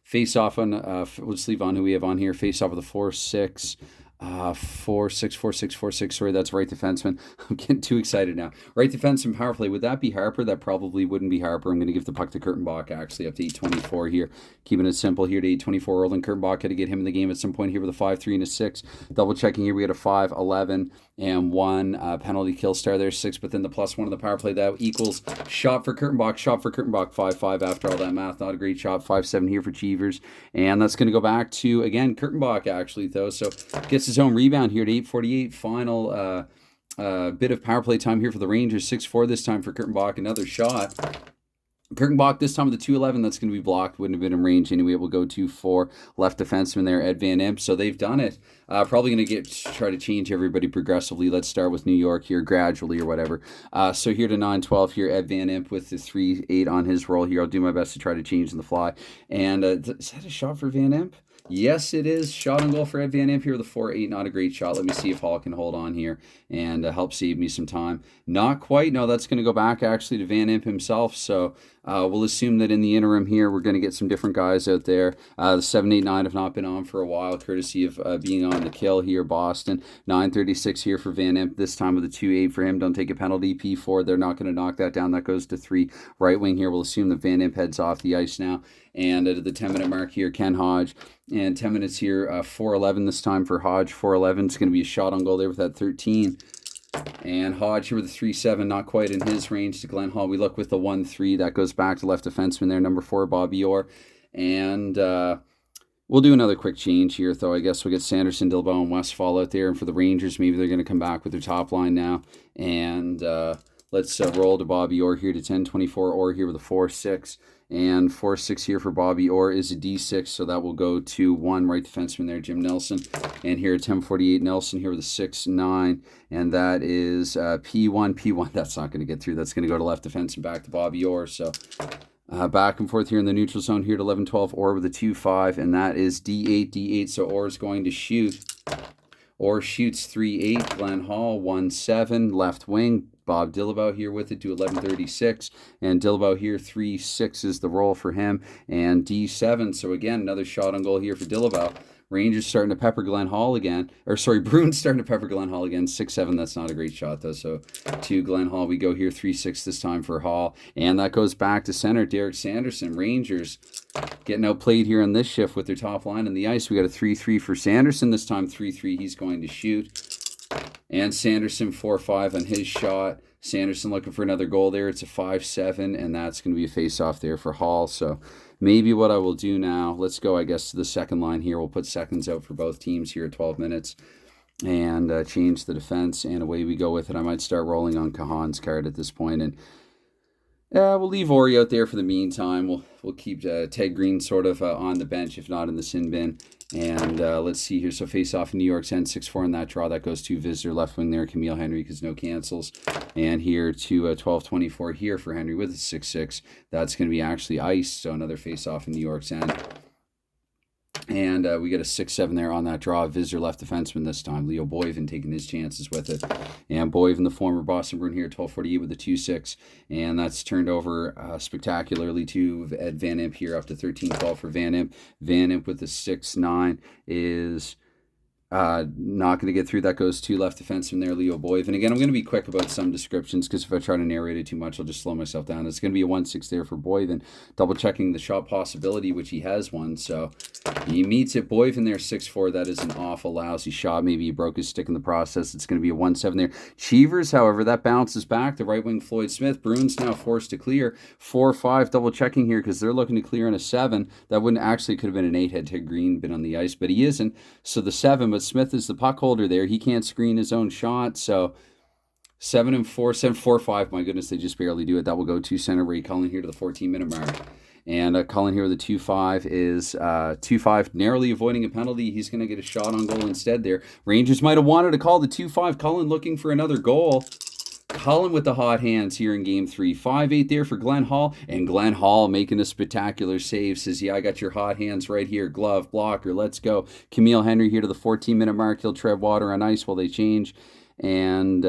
[SPEAKER 1] face off on, let's leave on who we have on here. Face off with a 4-6. 4-6. Sorry, that's right defenseman. I'm getting too excited now. Right defenseman power play. Would that be Harper? That probably wouldn't be Harper. I'm going to give the puck to Kurtenbach actually up to 8:24 here. Keeping it simple here to 8:24. Erlen Kurtenbach had to get him in the game at some point here with a 5-3 and a 6. Double checking here. We had a 5-11 and 1 penalty kill star there, 6. But then the +1 of the power play that equals shot for Kurtenbach. 5-5 after all that math. Not a great shot. 5-7 here for Cheevers. And that's going to go back to, again, Kurtenbach actually though. So gets his own rebound here to 8:48. Final bit of power play time here for the Rangers. 6-4 this time for Kurtenbach. Another shot. Kurtenbach this time with the 2-11. That's going to be blocked. Wouldn't have been in range anyway. We'll go 2-4. Left defenseman there, Ed Van Imp. So they've done it. Probably going to try to change everybody progressively. Let's start with New York here gradually or whatever. So here to 9-12 here, Ed Van Imp with the 3-8 on his roll here. I'll do my best to try to change in the fly. And is that a shot for Van Imp? Yes, it is. Shot on goal for Ed Van Imp here with a 4-8. Not a great shot. Let me see if Hall can hold on here and help save me some time. Not quite. No, that's going to go back actually to Van Imp himself. So we'll assume that in the interim here, we're going to get some different guys out there. The 7, 8, 9 have not been on for a while, courtesy of being on the kill here, Boston. 9:36 here for Van Imp. This time with a 2-8 for him. Don't take a penalty. P4. They're not going to knock that down. That goes to 3. Right wing here. We'll assume that Van Imp heads off the ice now. And at the 10-minute mark here, Ken Hodge. And 10 minutes here, 4-11 this time for Hodge. 4-11. It's going to be a shot on goal there with that 13. And Hodge here with a 3-7, not quite in his range to Glenn Hall. We look with the 1-3. That goes back to left defenseman there, number 4, Bobby Orr. And we'll do another quick change here, though. I guess we'll get Sanderson, Dilbo, and Westfall out there. And for the Rangers, maybe they're going to come back with their top line now. And let's roll to Bobby Orr here to 10-24. Orr here with a 4-6. And 4-6 here for Bobby Orr is a D6, so that will go to 1 right defenseman there, Jim Nelson. And here at 10:48, Nelson here with a 6-9, and that is P1. That's not going to get through. That's going to go to left defenseman back to Bobby Orr. So back and forth here in the neutral zone here to 11-12. Orr with a 2-5, and that is D8. So Orr is going to shoot. Orr shoots 3-8. Glenn Hall 1-7, left wing. Bob Dillabow here with it to 11:36, and Dillabow here 3-6 is the roll for him, and D7. So again, another shot on goal here for Dillabow. Rangers starting to pepper Glenn Hall again. Or sorry, Bruins starting to pepper Glenn Hall again. 6-7, that's not a great shot though. So to Glenn Hall, we go here 3-6 this time for Hall. And that goes back to center, Derek Sanderson. Rangers getting outplayed here on this shift with their top line on the ice. We got a 3-3 for Sanderson this time. 3-3 he's going to shoot. And Sanderson 4-5 on his shot. Sanderson looking for another goal there. It's a 5-7, and that's going to be a face-off there for Hall. So maybe what I will do now, let's go, I guess, to the second line here. We'll put seconds out for both teams here at 12 minutes and change the defense, and away we go with it. I might start rolling on Kahan's card at this point, and we'll leave Ori out there for the meantime. We'll keep Ted Green sort of on the bench, if not in the sin bin. And let's see here. So face off in New York's end, 6-4 in that draw. That goes to visitor left wing there, Camille Henry, because no cancels. And here to 12-24 here for Henry with a 6-6. That's going to be actually ice. So another face off in New York's end. And we get a 6-7 there on that draw. Visitor left defenseman this time. Leo Boyven taking his chances with it. And Boyven, the former Boston Bruin here, 12-48 with a 2-6. And that's turned over spectacularly to Ed Van Imp here, up to 13-12 for Van Imp. Van Imp with the 6-9 is not going to get through. That goes to left defenseman there, Leo Boyven. Again, I'm going to be quick about some descriptions because if I try to narrate it too much, I'll just slow myself down. It's going to be a 1-6 there for Boyven. Double checking the shot possibility, which he has one. So he meets it. Boyven there, 6-4. That is an awful lousy shot. Maybe he broke his stick in the process. It's going to be a 1-7 there. Cheevers, however, that bounces back. The right wing Floyd Smith. Bruins now forced to clear. 4-5. Double checking here because they're looking to clear in a 7. That wouldn't actually could have been an 8 had Ted Green been on the ice, but he isn't. So the 7, but Smith is the puck holder there. He can't screen his own shot. So 7-4, 7-4-5. My goodness, they just barely do it. That will go to center Ray Cullen here to the 14-minute mark. And Cullen here with a 2-5 is 2-5, narrowly avoiding a penalty. He's going to get a shot on goal instead there. Rangers might have wanted to call the 2-5. Cullen looking for another goal. Cullen with the hot hands here in Game 3. 5-8 there for Glenn Hall. And Glenn Hall making a spectacular save. Says, yeah, I got your hot hands right here. Glove, blocker, let's go. Camille Henry here to the 14-minute mark. He'll tread water on ice while they change. And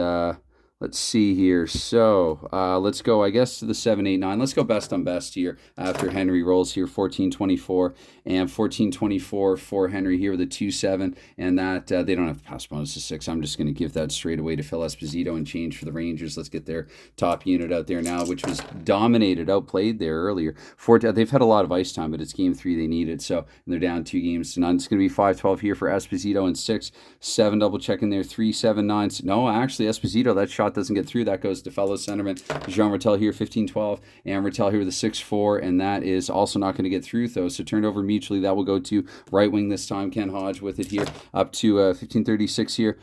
[SPEAKER 1] let's see here. So let's go, I guess, to the 7-8-9. Let's go best on best here after Henry rolls here. 14-24 and 14-24 for Henry here with a 2-7. And that they don't have to pass bonus to 6. I'm just going to give that straight away to Phil Esposito and change for the Rangers. Let's get their top unit out there now, which was dominated, outplayed there earlier. They've had a lot of ice time, but it's Game 3 they need it. So they're down 2 games to none. It's going to be 5-12 here for Esposito and 6-7. Double checking there. 3-7-9. No, actually, Esposito, that shot doesn't get through. That goes to fellow centerman Jean Rattel here, 15-12, and Rattel here with a 6-4, and that is also not going to get through though. So turned over mutually. That will go to right wing this time. Ken Hodge with it here, up to 15-36 here.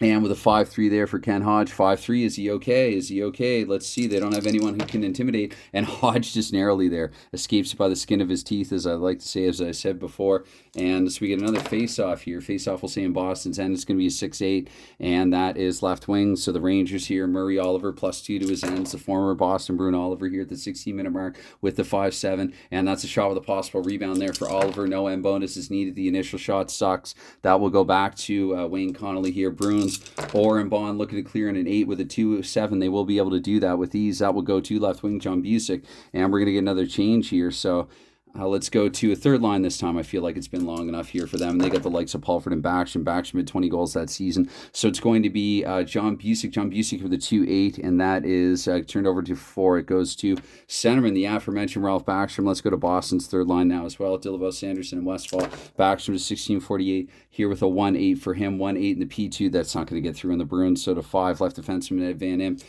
[SPEAKER 1] And with a 5-3 there for Ken Hodge. 5-3, is he okay? Is he okay? Let's see. They don't have anyone who can intimidate. And Hodge just narrowly there escapes by the skin of his teeth, as I like to say, as I said before. And so we get another face-off here. Face-off, we'll say, in Boston's end. It's going to be a 6-8, and that is left wing. So the Rangers here, Murray Oliver, +2 to his ends. The former Boston Bruin Oliver here at the 16-minute mark with the 5-7. And that's a shot with a possible rebound there for Oliver. No end bonus is needed. The initial shot sucks. That will go back to Wayne Connolly here. Bruins or in Bond looking to clear in an 8 with a 2-7. They will be able to do that with ease. That will go to left wing John Busick, and we're going to get another change here. So let's go to a third line this time. I feel like it's been long enough here for them. They got the likes of Paulford and Backstrom. Backstrom had 20 goals that season. So it's going to be John Busick. John Busick with a 2-8, and that is turned over to 4. It goes to centerman, the aforementioned Ralph Backstrom. Let's go to Boston's third line now as well. Dillaveau, Sanderson, and Westfall. Backstrom to 16-48 here with a 1-8 for him. 1-8 in the P2. That's not going to get through in the Bruins. So to 5, left defenseman Ed Van Imp.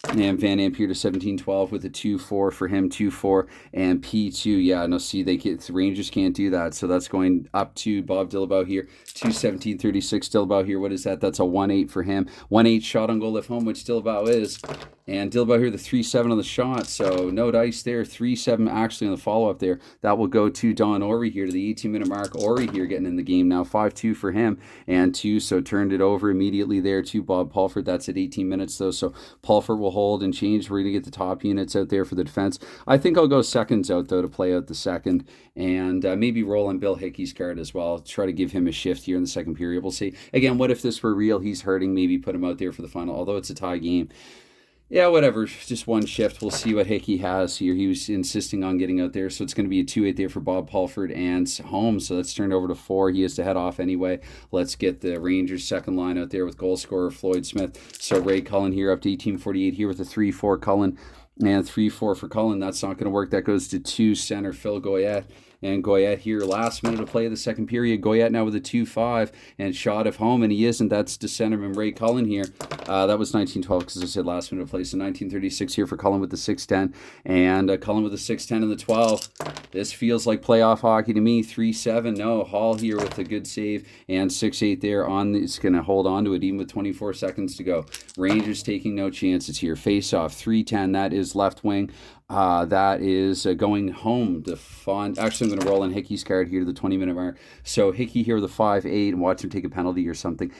[SPEAKER 1] And Van Amp here to 17-12 with a 2-4 for him, 2-4, and P2. Yeah, no, see, the Rangers can't do that. So that's going up to Bob Dillaveau here, 2-17-36. Dillaveau here, what is that? That's a 1-8 for him. 1-8 shot on goal left home, which Dillaveau is. And Dillaveau here, the 3-7 on the shot. So no dice there. 3-7 actually on the follow-up there. That will go to Don Orey here to the 18-minute mark. Orey here getting in the game now. 5-2 for him and 2. So turned it over immediately there to Bob Paulford. That's at 18 minutes though. So Paulford will hold and change. We're going to get the top units out there for the defense. I think I'll go seconds out though to play out the second. And maybe roll on Bill Hickey's card as well. Try to give him a shift here in the second period. We'll see. Again, what if this were real? He's hurting. Maybe put him out there for the final. Although it's a tie game. Yeah, whatever. Just one shift. We'll see what Hickey has here. He was insisting on getting out there, so it's going to be a 2-8 there for Bob Pulford and Holmes. So let's turn it over to 4. He has to head off anyway. Let's get the Rangers' second line out there with goal scorer Floyd Smith. So Ray Cullen here up to 1848 here with a 3-4 Cullen and 3-4 for Cullen. That's not going to work. That goes to 2 center Phil Goyette. And Goyette here, last minute of play of the second period. Goyette now with a 2-5 and shot of home, and he isn't. That's to centerman Ray Cullen here. That was 1912 because I said last minute of play. So 1936 here for Cullen with the 6-10, and Cullen with the 6-10 and the 12. This feels like playoff hockey to me. 3-7. No, Hall here with a good save and 6-8 there. It's going to hold on to it even with 24 seconds to go. Rangers taking no chances here. Face off 3-10. That is left wing. That is going home to Fond. Actually, I'm going to roll in Hickey's card here to the 20-minute mark. So Hickey here with a 5-8 and watch him take a penalty or something.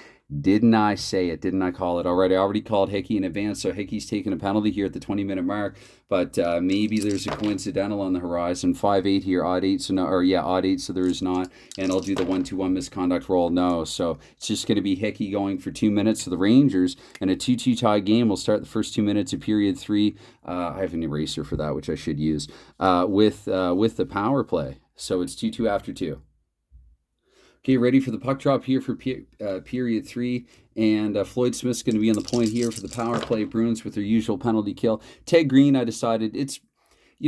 [SPEAKER 1] Didn't I say it? Didn't I call it? All right, I already called Hickey in advance, so Hickey's taking a penalty here at the 20-minute mark, but maybe there's a coincidental on the horizon. 5-8 here, odd 8, so no, or yeah, odd 8, so there is not, and I'll do the 1-2-1 misconduct roll. No, so it's just going to be Hickey going for 2 minutes to the Rangers, and a 2-2 tie game will start the first 2 minutes of period 3. I have an eraser for that, which I should use, with the power play. So it's 2-2 after 2. Okay, ready for the puck drop here for period 3. And Floyd Smith's going to be on the point here for the power play. Bruins with their usual penalty kill. Ted Green, I decided it's,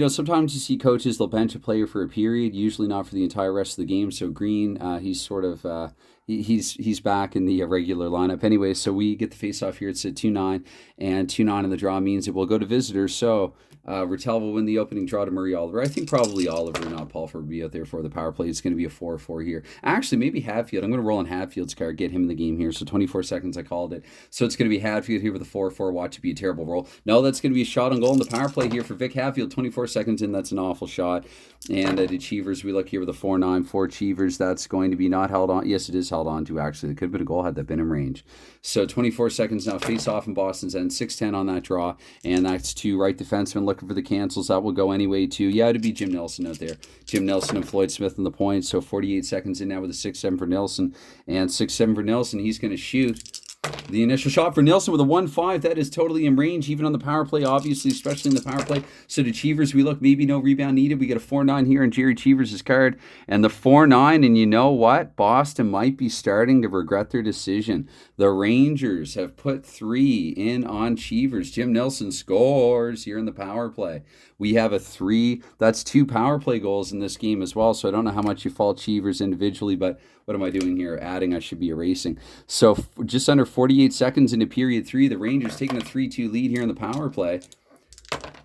[SPEAKER 1] sometimes you see coaches, they'll bench a player for a period, usually not for the entire rest of the game. So Green, he's sort of, he's back in the regular lineup. Anyway, so we get the face-off here. It's at 2-9, and 2-9 in the draw means it will go to visitors. So Rattel will win the opening draw to Murray Oliver. I think probably Oliver, not Pulford, will be out there for the power play. It's going to be a 4-4 here. Actually, maybe Hadfield. I'm going to roll in Hadfield's card, get him in the game here. So 24 seconds, I called it. So it's going to be Hadfield here with a 4-4. Watch it be a terrible roll. No, that's going to be a shot on goal in the power play here for Vic Hadfield. 24 seconds in, that's an awful shot. And to Cheevers, we look here with a 4-9 for Cheevers. That's going to be not held on. Yes, it is held on to, actually. It could have been a goal had that been in range. So 24 seconds now, face off in Boston's end. 6-10 on that draw. And that's 2 right defensemen looking for the cancels. That will go anyway, too. Yeah, it'd be Jim Nelson out there. Jim Nelson and Floyd Smith on the point. So 48 seconds in now with a 6-7 for Nelson. And 6-7 for Nelson. He's going to shoot. The initial shot for Nelson with a 1-5. That is totally in range, even on the power play, obviously, especially in the power play. So to Cheevers, we look, maybe no rebound needed. We get a 4-9 here on Jerry Cheevers' card. And the 4-9, and you know what? Boston might be starting to regret their decision. The Rangers have put 3 in on Cheevers. Jim Nelson scores here in the power play. We have a 3. That's 2 power play goals in this game as well. So I don't know how much you fault Cheevers individually, but what am I doing here? Adding, I should be erasing. So just under 48 seconds into period 3, the Rangers taking a 3-2 lead here in the power play.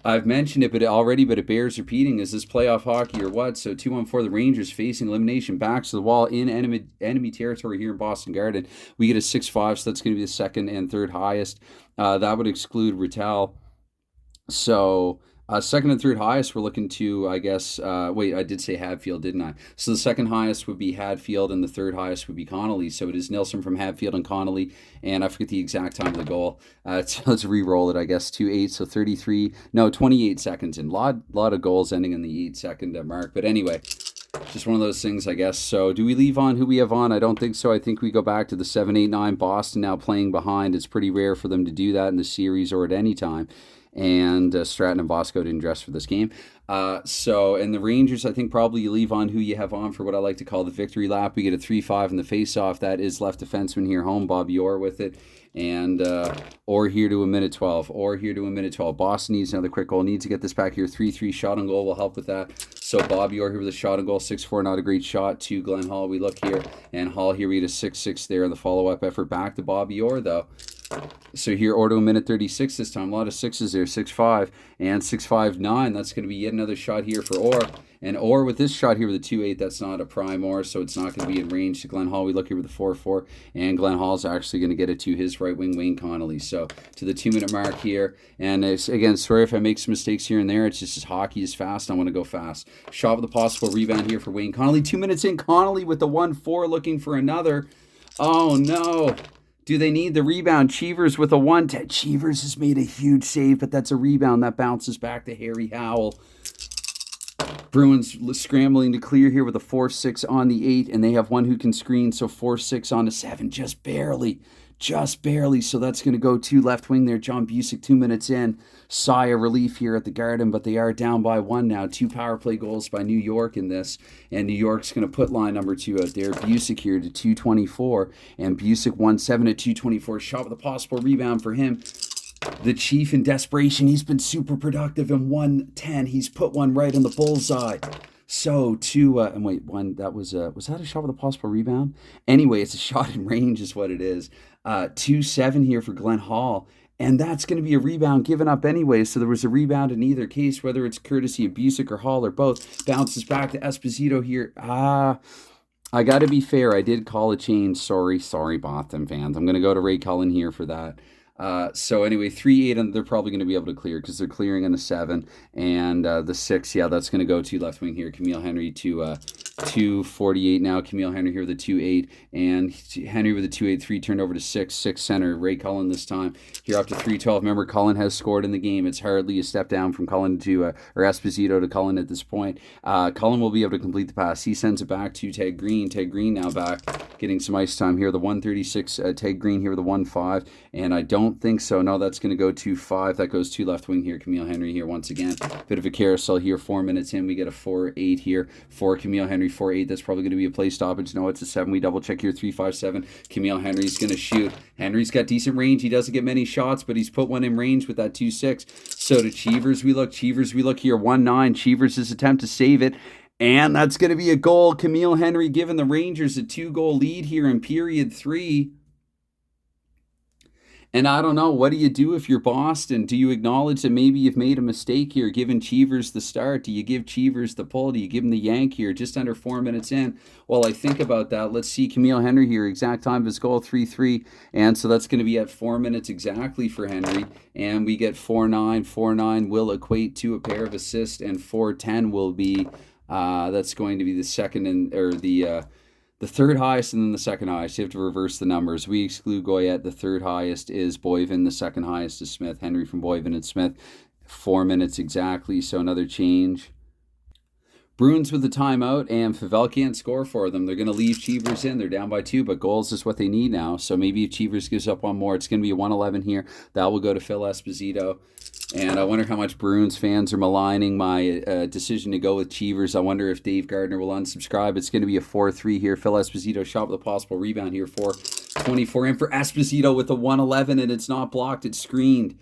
[SPEAKER 1] I've mentioned it already, but it bears repeating. Is this playoff hockey or what? So 2-1-4, the Rangers facing elimination, backs to the wall in enemy territory here in Boston Garden. We get a 6-5, so that's going to be the second and third highest. That would exclude Rattel. So second and third highest, we're looking to, I guess, wait, I did say Hadfield, didn't I? So the second highest would be Hadfield, and the third highest would be Connolly. So it is Nilsson from Hadfield and Connolly, and I forget the exact time of the goal. Let's re-roll it, I guess, 2-8, so 28 seconds in. Lot of goals ending in the 8-second mark. But anyway, just one of those things, I guess. So do we leave on who we have on? I don't think so. I think we go back to the 7-8-9 Boston now playing behind. It's pretty rare for them to do that in the series or at any time. And Stratton and Bosco didn't dress for this game. And the Rangers, I think probably you leave on who you have on for what I like to call the victory lap. We get a 3-5 in the face-off. That is left defenseman here home, Bobby Orr with it. And Orr here to a minute 12. Boston needs another quick goal. Needs to get this back here. 3-3 shot on goal will help with that. So Bobby Orr here with a shot on goal. 6-4, not a great shot to Glenn Hall. We look here. And Hall here, we get a 6-6 there in the follow-up effort. Back to Bobby Orr, though. So here, Orr to a minute 36 this time. A lot of 6s there. 6-5 and 6-5-9. That's going to be yet another shot here for Orr. And Orr with this shot here with a 2-8, that's not a prime Orr, so it's not going to be in range to Glenn Hall. We look here with a 4-4, and Glenn Hall's actually going to get it to his right wing, Wayne Connolly. So to the 2-minute mark here. And it's, again, sorry if I make some mistakes here and there. It's just as hockey is fast. I want to go fast. Shot with a possible rebound here for Wayne Connolly. 2 minutes in, Connolly with the 1-4 looking for another. Oh, no. Do they need the rebound? Cheevers with a 1-10. Cheevers has made a huge save, but that's a rebound that bounces back to Harry Howell. Bruins scrambling to clear here with a 4-6 on the 8, and they have one who can screen, so 4-6 on the 7, just barely. just barely. So that's going to go to left wing there. John Busick, 2 minutes in. Sigh of relief here at the Garden, but they are down by 1 now. 2 power play goals by New York in this, and New York's going to put line number 2 out there. Busick here to 224, and Busick 1-7 at 224. Shot with a possible rebound for him. The Chief in desperation, he's been super productive in 1-10. He's put one right on the bullseye. So and wait, one that was that a shot with a possible rebound? Anyway, it's a shot in range is what it is. 2-7 here for Glenn Hall. And that's going to be a rebound given up anyway. So there was a rebound in either case, whether it's courtesy of Busick or Hall or both. Bounces back to Esposito here. I got to be fair. I did call a change. Sorry, Boston fans. I'm going to go to Ray Cullen here for that. So anyway, 3-8, and they're probably going to be able to clear because they're clearing on the 7. And the 6, yeah, that's going to go to left wing here. Camille Henry to 248 now. Camille Henry here with a 2-8, and Henry with a 2-8, 3 turned over to 6 center. Ray Cullen this time here up to 3-12. Remember, Cullen has scored in the game. It's hardly a step down from Cullen to or Esposito to Cullen at this point. Cullen will be able to complete the pass. He sends it back to Ted Green. Ted Green now back, getting some ice time here. The 136, Ted Green here with the 1-5, and I don't think so. No, that's going to go to 5. That goes to left wing here. Camille Henry here once again. Bit of a carousel here. 4 minutes in, we get a 4-8 here for Camille Henry. 4-8. That's probably going to be a play stoppage. No, it's a 7. We double check here. 3-5-7. Camille Henry's going to shoot. Henry's got decent range. He doesn't get many shots, but he's put one in range with that 2-6. So to Cheevers we look. Cheevers we look here. 1-9. Cheevers' attempt to save it. And that's going to be a goal. Camille Henry giving the Rangers a 2-goal lead here in period 3. And I don't know, what do you do if you're Boston? Do you acknowledge that maybe you've made a mistake here, giving Cheevers the start? Do you give Cheevers the pull? Do you give him the yank here just under 4 minutes in? Well, I think about that. Let's see Camille Henry here. Exact time of his goal, 3-3. And so that's going to be at 4 minutes exactly for Henry. And we get 4-9. 4-9 will equate to a pair of assists. And 4-10 will be, that's going to be the second the third highest and then the second highest. You have to reverse the numbers. We exclude Goyette. The third highest is Boyven. The second highest is Smith. Henry from Boyven and Smith. 4 minutes exactly. So another change. Bruins with the timeout, and Favel can't score for them. They're going to leave Cheevers in. They're down by 2, but goals is what they need now. So maybe if Cheevers gives up one more, it's going to be a 1-11 here. That will go to Phil Esposito. And I wonder how much Bruins fans are maligning my decision to go with Cheevers. I wonder if Dave Gardner will unsubscribe. It's going to be a 4-3 here. Phil Esposito shot with a possible rebound here for 24. And for Esposito with a 1-11, and it's not blocked. It's screened.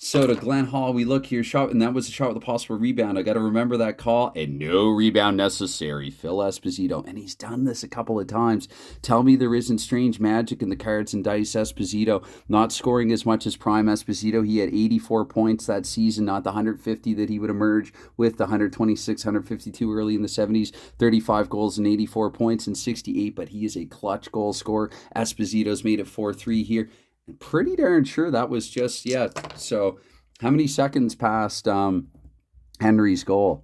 [SPEAKER 1] So to Glenn Hall, we look here, shot, and that was a shot with a possible rebound. I got to remember that call, and no rebound necessary. Phil Esposito, and he's done this a couple of times. Tell me there isn't strange magic in the cards and dice. Esposito not scoring as much as prime Esposito. He had 84 points that season, not the 150 that he would emerge with, the 126, 152 early in the 70s. 35 goals and 84 points and 68, but he is a clutch goal scorer. Esposito's made it 4-3 here. I'm pretty darn sure that was just, yeah. So how many seconds past Henry's goal?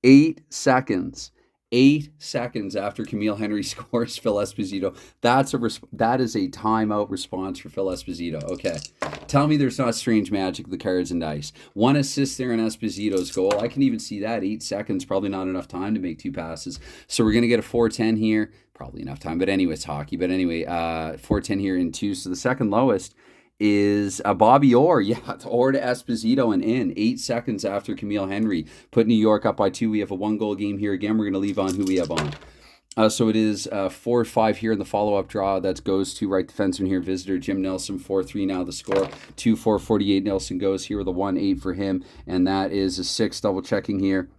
[SPEAKER 1] 8 seconds. 8 seconds after Camille Henry scores Phil Esposito. That is a timeout response for Phil Esposito. Okay. Tell me there's not strange magic with the cards and dice. 1 assist there in Esposito's goal. I can even see that. 8 seconds, probably not enough time to make 2 passes. So we're going to get a 4-10 here. Probably enough time. But anyway, it's hockey. But anyway, 4-10 here in 2. So the second lowest is Bobby Orr. Yeah, Orr to Esposito and in. 8 seconds after Camille Henry put New York up by 2. We have a 1-goal game here. Again, we're going to leave on who we have on. So it is 4-5 here in the follow-up draw. That goes to right defenseman here, visitor Jim Nelson. 4-3 now the score. 2-4-48. Nelson goes here with a 1-8 for him. And that is a 6. Double checking here.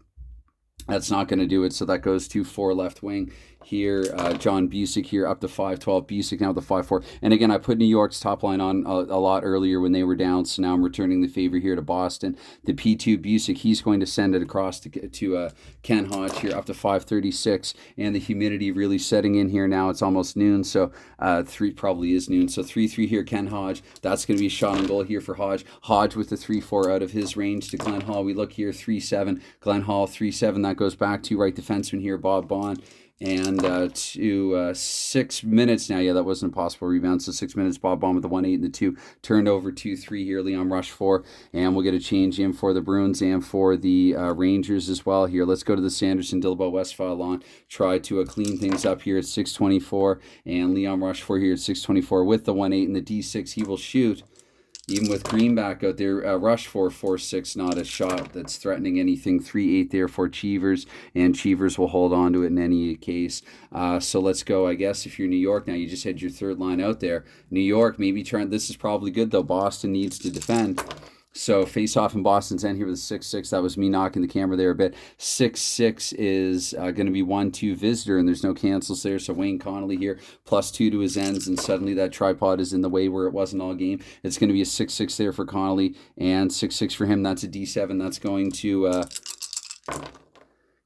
[SPEAKER 1] That's not going to do it. So that goes to 4 left wing. Here, John Busick here up to 5-12. Busick now the 5-4. And again, I put New York's top line on a lot earlier when they were down, so now I'm returning the favor here to Boston. The P2 Busick, he's going to send it across to Ken Hodge here up to 5:36, and the humidity really setting in here now. It's almost noon, so 3 probably is noon. So 3-3 here, Ken Hodge. That's going to be a shot on goal here for Hodge. Hodge with the 3-4 out of his range to Glenn Hall. We look here, 3-7. Glenn Hall, 3-7. That goes back to right defenseman here, Bob Bond. And to 6 minutes now. Yeah, that wasn't a possible rebound. So 6 minutes, Bob Baum with the 1-8 and the 2. Turned over 2-3 here. Leon Rush 4. And we'll get a change in for the Bruins and for the Rangers as well here. Let's go to the Sanderson Dillabo Westphal line. Try to clean things up here at 6:24. And Leon Rush 4 here at 6:24 with the 1-8 and the D6. He will shoot. Even with Greenback out there, Rush 4-4-6, not a shot that's threatening anything. 3-8 there for Cheevers, and Cheevers will hold on to it in any case. So let's go, I guess, if you're New York now, you just had your third line out there. New York, maybe trying, this is probably good, though. Boston needs to defend. So face-off in Boston's end here with a 6-6. That was me knocking the camera there a bit. 6-6 is going to be 1-2 visitor, and there's no cancels there. So Wayne Connolly here, +2 to his ends, and suddenly that tripod is in the way where it wasn't all game. It's going to be a 6-6 there for Connolly, and 6-6 for him. That's a D7. That's going to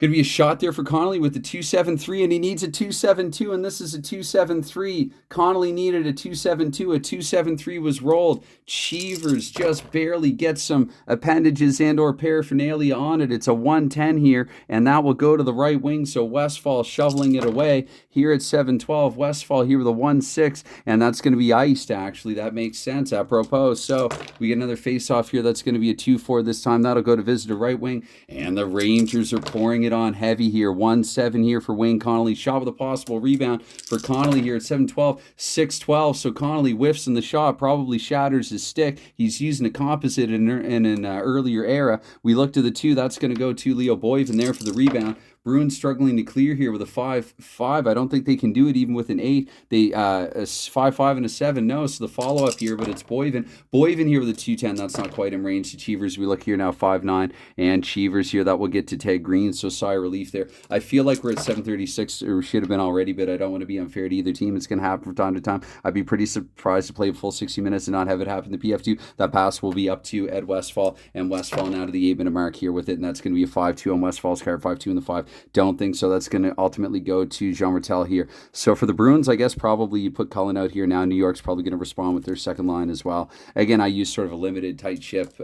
[SPEAKER 1] be a shot there for Connolly with the 2-7-3, and he needs a 2-7-2, and this is a 2-7-3. Connolly needed a 2-7-2. A 2-7-3 was rolled. Cheevers just barely gets some appendages and or paraphernalia on it. It's a 1-10 here, and that will go to the right wing, so Westphal shoveling it away here at 7-12. Westphal here with a 1-6, and that's going to be iced, actually. That makes sense, apropos. So we get another face-off here. That's going to be a 2-4 this time. That'll go to visitor right wing, and the Rangers are pouring it on heavy here. 1-7 here for Wayne Connolly. Shot with a possible rebound for Connolly here at 7-12. 6-12. So Connolly whiffs in the shot, probably shatters his stick. He's using a composite in an earlier era. We look to the 2. That's going to go to Leo Boyven there for the rebound. Bruins struggling to clear here with a 5-5. I don't think they can do it even with an 8. They a 5-5 and a 7. No, so the follow-up here, but it's Boyven. Boyven here with a 2-10. That's not quite in range to Cheevers. We look here now, 5-9, and Cheevers here. That will get to Ted Green, so sigh of relief there. I feel like we're at 7:36, or should have been already, but I don't want to be unfair to either team. It's going to happen from time to time. I'd be pretty surprised to play a full 60 minutes and not have it happen to PF2. That pass will be up to Ed Westphal, and Westphal now to the 8-minute mark here with it, and that's going to be a 5-2 on Westphal's card, 5-2 in the 5. Don't think so. That's going to ultimately go to Jean Martel here. So for the Bruins, I guess probably you put Cullen out here now. New York's probably going to respond with their second line as well. Again, I use sort of a limited tight ship,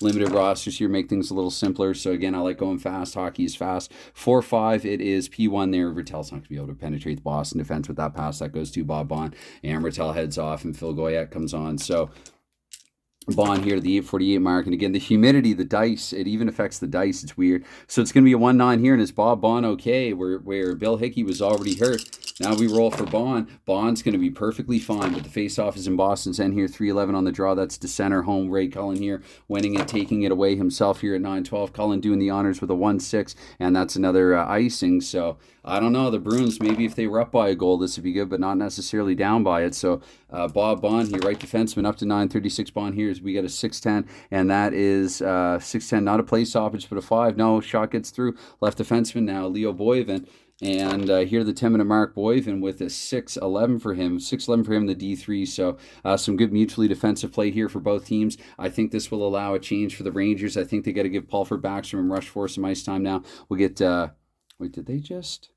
[SPEAKER 1] limited rosters here, make things a little simpler. So again, I like going fast. Hockey is fast. 4-5, it is P1 there. Rattel's not going to be able to penetrate the Boston defense with that pass. That goes to Bob Bond. And Rattel heads off, and Phil Goyette comes on. So Bond here to the 8:48 mark, and again the humidity, the dice, it even affects the dice. It's weird. So it's going to be a 1-9 here, and is Bob Bond okay? Where Bill Hickey was already hurt. Now we roll for Bond. Bond's going to be perfectly fine, but the face-off is in Boston's end here. 3-11 on the draw. That's to center home. Ray Cullen here winning it, taking it away himself here at 9-12. Cullen doing the honors with a 1-6, and that's another icing. So I don't know. The Bruins, maybe if they were up by a goal, this would be good, but not necessarily down by it. So Bob Bond here, right defenseman, up to 9:36. Bond here, we got a 6-10, and that is 6-10, not a play stoppage, but a 5. No, shot gets through. Left defenseman now, Leo Boyven. And here the 10-minute mark, Boyven with a 6-11 for him. 6-11 for him, the D3. So some good mutually defensive play here for both teams. I think this will allow a change for the Rangers. I think they got to give Paul Backstrom and Rush for some ice time now. We'll get... wait, did they just...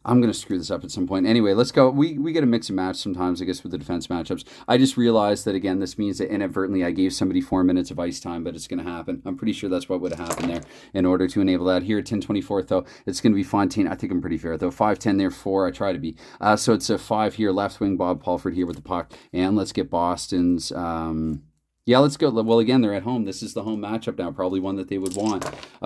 [SPEAKER 1] I'm going to screw this up at some point. Anyway, let's go. We get a mix and match sometimes, I guess, with the defense matchups. I just realized that, again, this means that inadvertently I gave somebody 4 minutes of ice time, but it's going to happen. I'm pretty sure that's what would have happened there in order to enable that. Here at 10:24, though, it's going to be Fontaine. I think I'm pretty fair, though. 5-10 there, 4. I try to be. So it's a 5 here, left wing, Bob Pulford here with the puck. And let's get Boston's... yeah, let's go. Well, again, they're at home. This is the home matchup now, probably one that they would want.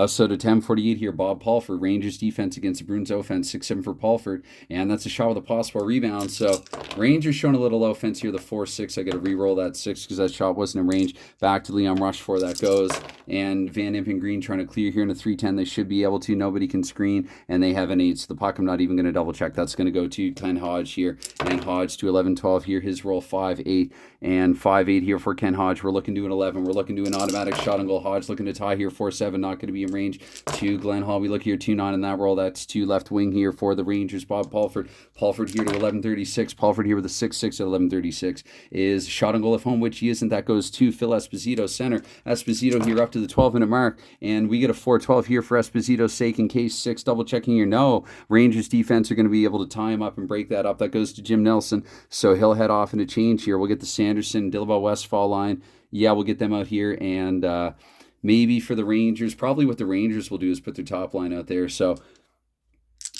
[SPEAKER 1] So to 10:48 here, Bob Pulford, Rangers defense against the Bruins offense, 6-7 for Pulford, and that's a shot with a possible rebound. So Rangers showing a little offense here, the 4-6. I got to re-roll that 6 because that shot wasn't in range. Back to Leon Rush for that goes, and Van Impen Green trying to clear here in a 3-10. They should be able to. Nobody can screen, and they have an 8. So the puck, I'm not even going to double check. That's going to go to Ken Hodge here, and Hodge to 11-12 here. His roll 5-8 and 5-8 here for Ken Hodge. We're looking to an 11. We're looking to an automatic shot on goal. Hodge looking to tie here, 4-7, not going to be in range to Glenn Hall. We look here, 2-9 in that roll. That's to left wing here for the Rangers, Bob Pulford. Pulford here to 11:36. Pulford here with a 6-6 at 11:36 is shot on goal of home, which he isn't. That goes to Phil Esposito, center. Esposito here up to the 12-minute mark, and we get a 4-12 here for Esposito's sake in case 6. Double checking here. No, Rangers defense are going to be able to tie him up and break that up. That goes to Jim Nelson, so he'll head off in a change here. We'll get the Sanderson, Dillabo Westphal line. Yeah, we'll get them out here, and maybe for the Rangers, probably what the Rangers will do is put their top line out there. So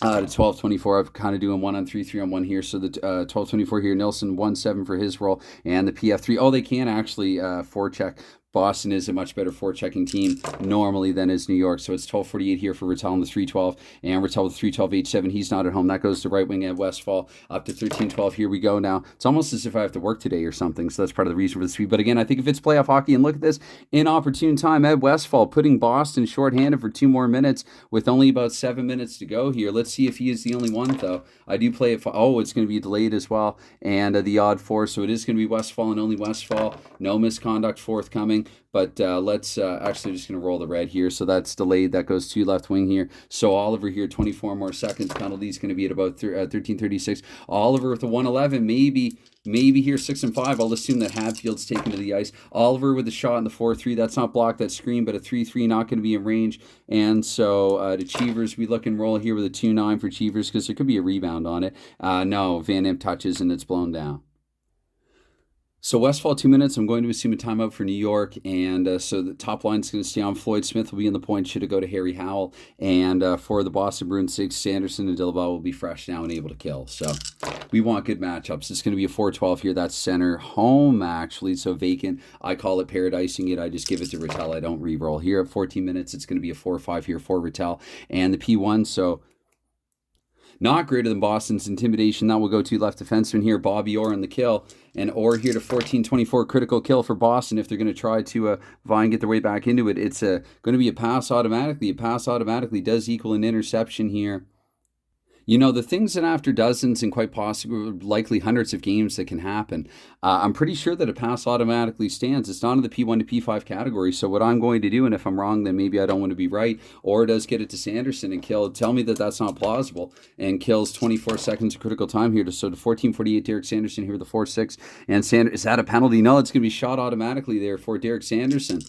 [SPEAKER 1] To 12:24, I'm kind of doing 1 on 3, 3 on 1 here. So the 12:24 here, Nilsson 1-7 for his roll, and the PF3. Oh, they can actually forecheck. Boston is a much better forechecking team normally than is New York. So it's 12:48 here for Rattel in the 312, and Rattel with 312 H7. He's not at home. That goes to right wing at Westfall up to 13:12. Here we go now. It's almost as if I have to work today or something. So that's part of the reason for the speed. But again, I think if it's playoff hockey, and look at this, inopportune time, Ed Westfall putting Boston shorthanded for 2 more minutes with only about 7 minutes to go here. Let's see if he is the only one, though. I do play it. Oh, it's going to be delayed as well, and the odd 4. So it is going to be Westfall and only Westfall. No misconduct forthcoming. But let's actually just going to roll the red here. So that's delayed. That goes to left wing here. So Oliver here, 24 more seconds. Penalty is going to be at about 13:36. Oliver with a 111. Maybe here 6 and 5. I'll assume that Hadfield's taken to the ice. Oliver with a shot in the 4-3. That's not blocked. That screen, but a 3-3 not going to be in range. And so to Cheevers, we look and roll here with a 2-9 for Cheevers because there could be a rebound on it. No, Van Imp touches and it's blown down. So Westfall 2 minutes. I'm going to assume a timeout for New York, and so the top line is going to stay on. Floyd Smith will be in the point. Should it go to Harry Howell, and for the Boston Bruins, Sanderson and Dillabal will be fresh now and able to kill. So we want good matchups. It's going to be a 4-12 here. That's center home actually, so vacant. I call it paradising it. I just give it to Rattel. I don't re-roll here at 14 minutes. It's going to be a 4-5 here for Rattel and the P1. So not greater than Boston's intimidation. That will go to left defenseman here, Bobby Orr in the kill. And Orr here to 14-24 critical kill for Boston if they're going to try to Vine get their way back into it. It's going to be a pass automatically. A pass automatically does equal an interception here. You know, the things that after dozens and quite possibly likely hundreds of games that can happen, I'm pretty sure that a pass automatically stands. It's not in the P1 to P5 category. So what I'm going to do, and if I'm wrong, then maybe I don't want to be right, or does get it to Sanderson and kill. Tell me that that's not plausible and kills 24 seconds of critical time here. So to 14:48, Derek Sanderson here with the 4-6. And is that a penalty? No, it's going to be shot automatically there for Derek Sanderson.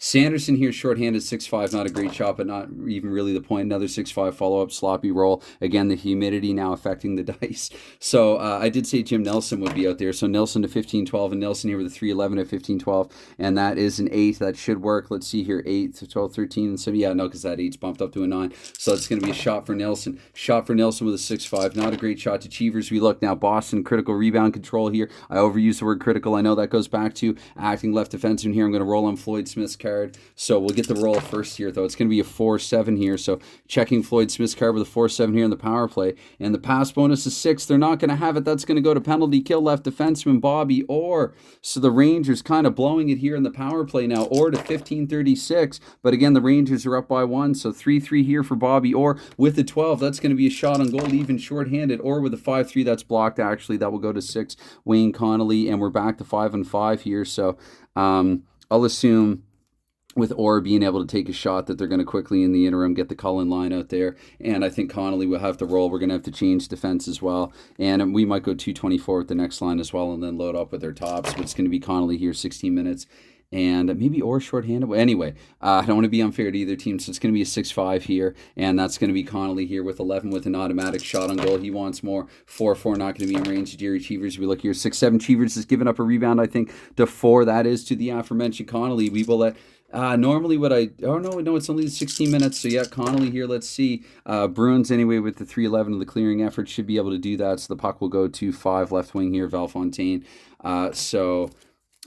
[SPEAKER 1] Sanderson here shorthanded 6-5, not a great shot, but not even really the point. Another 6-5 follow-up sloppy roll. Again, the humidity now affecting the dice. So I did say Jim Nelson would be out there. So Nelson to 15-12, and Nelson here with a 3-11 at 15-12, and that is an 8. That should work. Let's see here, 8 to 12, 13, and so yeah, no, because that 8's bumped up to a 9. So it's going to be a shot for Nelson. Shot for Nelson with a 6-5. Not a great shot to Cheevers. We look now, Boston critical rebound control here. I overuse the word critical. I know that goes back to acting left defenseman here. I'm going to roll on Floyd Smith's card. So we'll get the roll first here, though. It's going to be a 4-7 here. So checking Floyd Smith's card with a 4-7 here in the power play. And the pass bonus is 6. They're not going to have it. That's going to go to penalty kill left defenseman Bobby Orr. So the Rangers kind of blowing it here in the power play now. Orr to 15-36. But again, the Rangers are up by 1. So 3-3 here for Bobby Orr with the 12. That's going to be a shot on goal, even shorthanded. Orr with a 5-3. That's blocked, actually. That will go to 6. Wayne Connolly. And we're back to 5-5 here. So I'll assume with Orr being able to take a shot that they're going to quickly in the interim get the call-in line out there. And I think Connolly will have to roll. We're going to have to change defense as well. And we might go 2-24 with the next line as well and then load up with their tops. But it's going to be Connolly here, 16 minutes. And maybe Orr shorthanded. Anyway, I don't want to be unfair to either team, so it's going to be a 6-5 here. And that's going to be Connolly here with 11 with an automatic shot on goal. He wants more. 4-4 not going to be in range. Jerry Cheevers, we look here. 6-7 Cheevers has given up a rebound, I think, to 4. That is to the aforementioned Connolly. We will let... normally no, it's only 16 minutes. So yeah, Connolly here, let's see. Bruins anyway with the 3-11 of the clearing effort should be able to do that. So the puck will go to 5 left wing here, Valfontaine.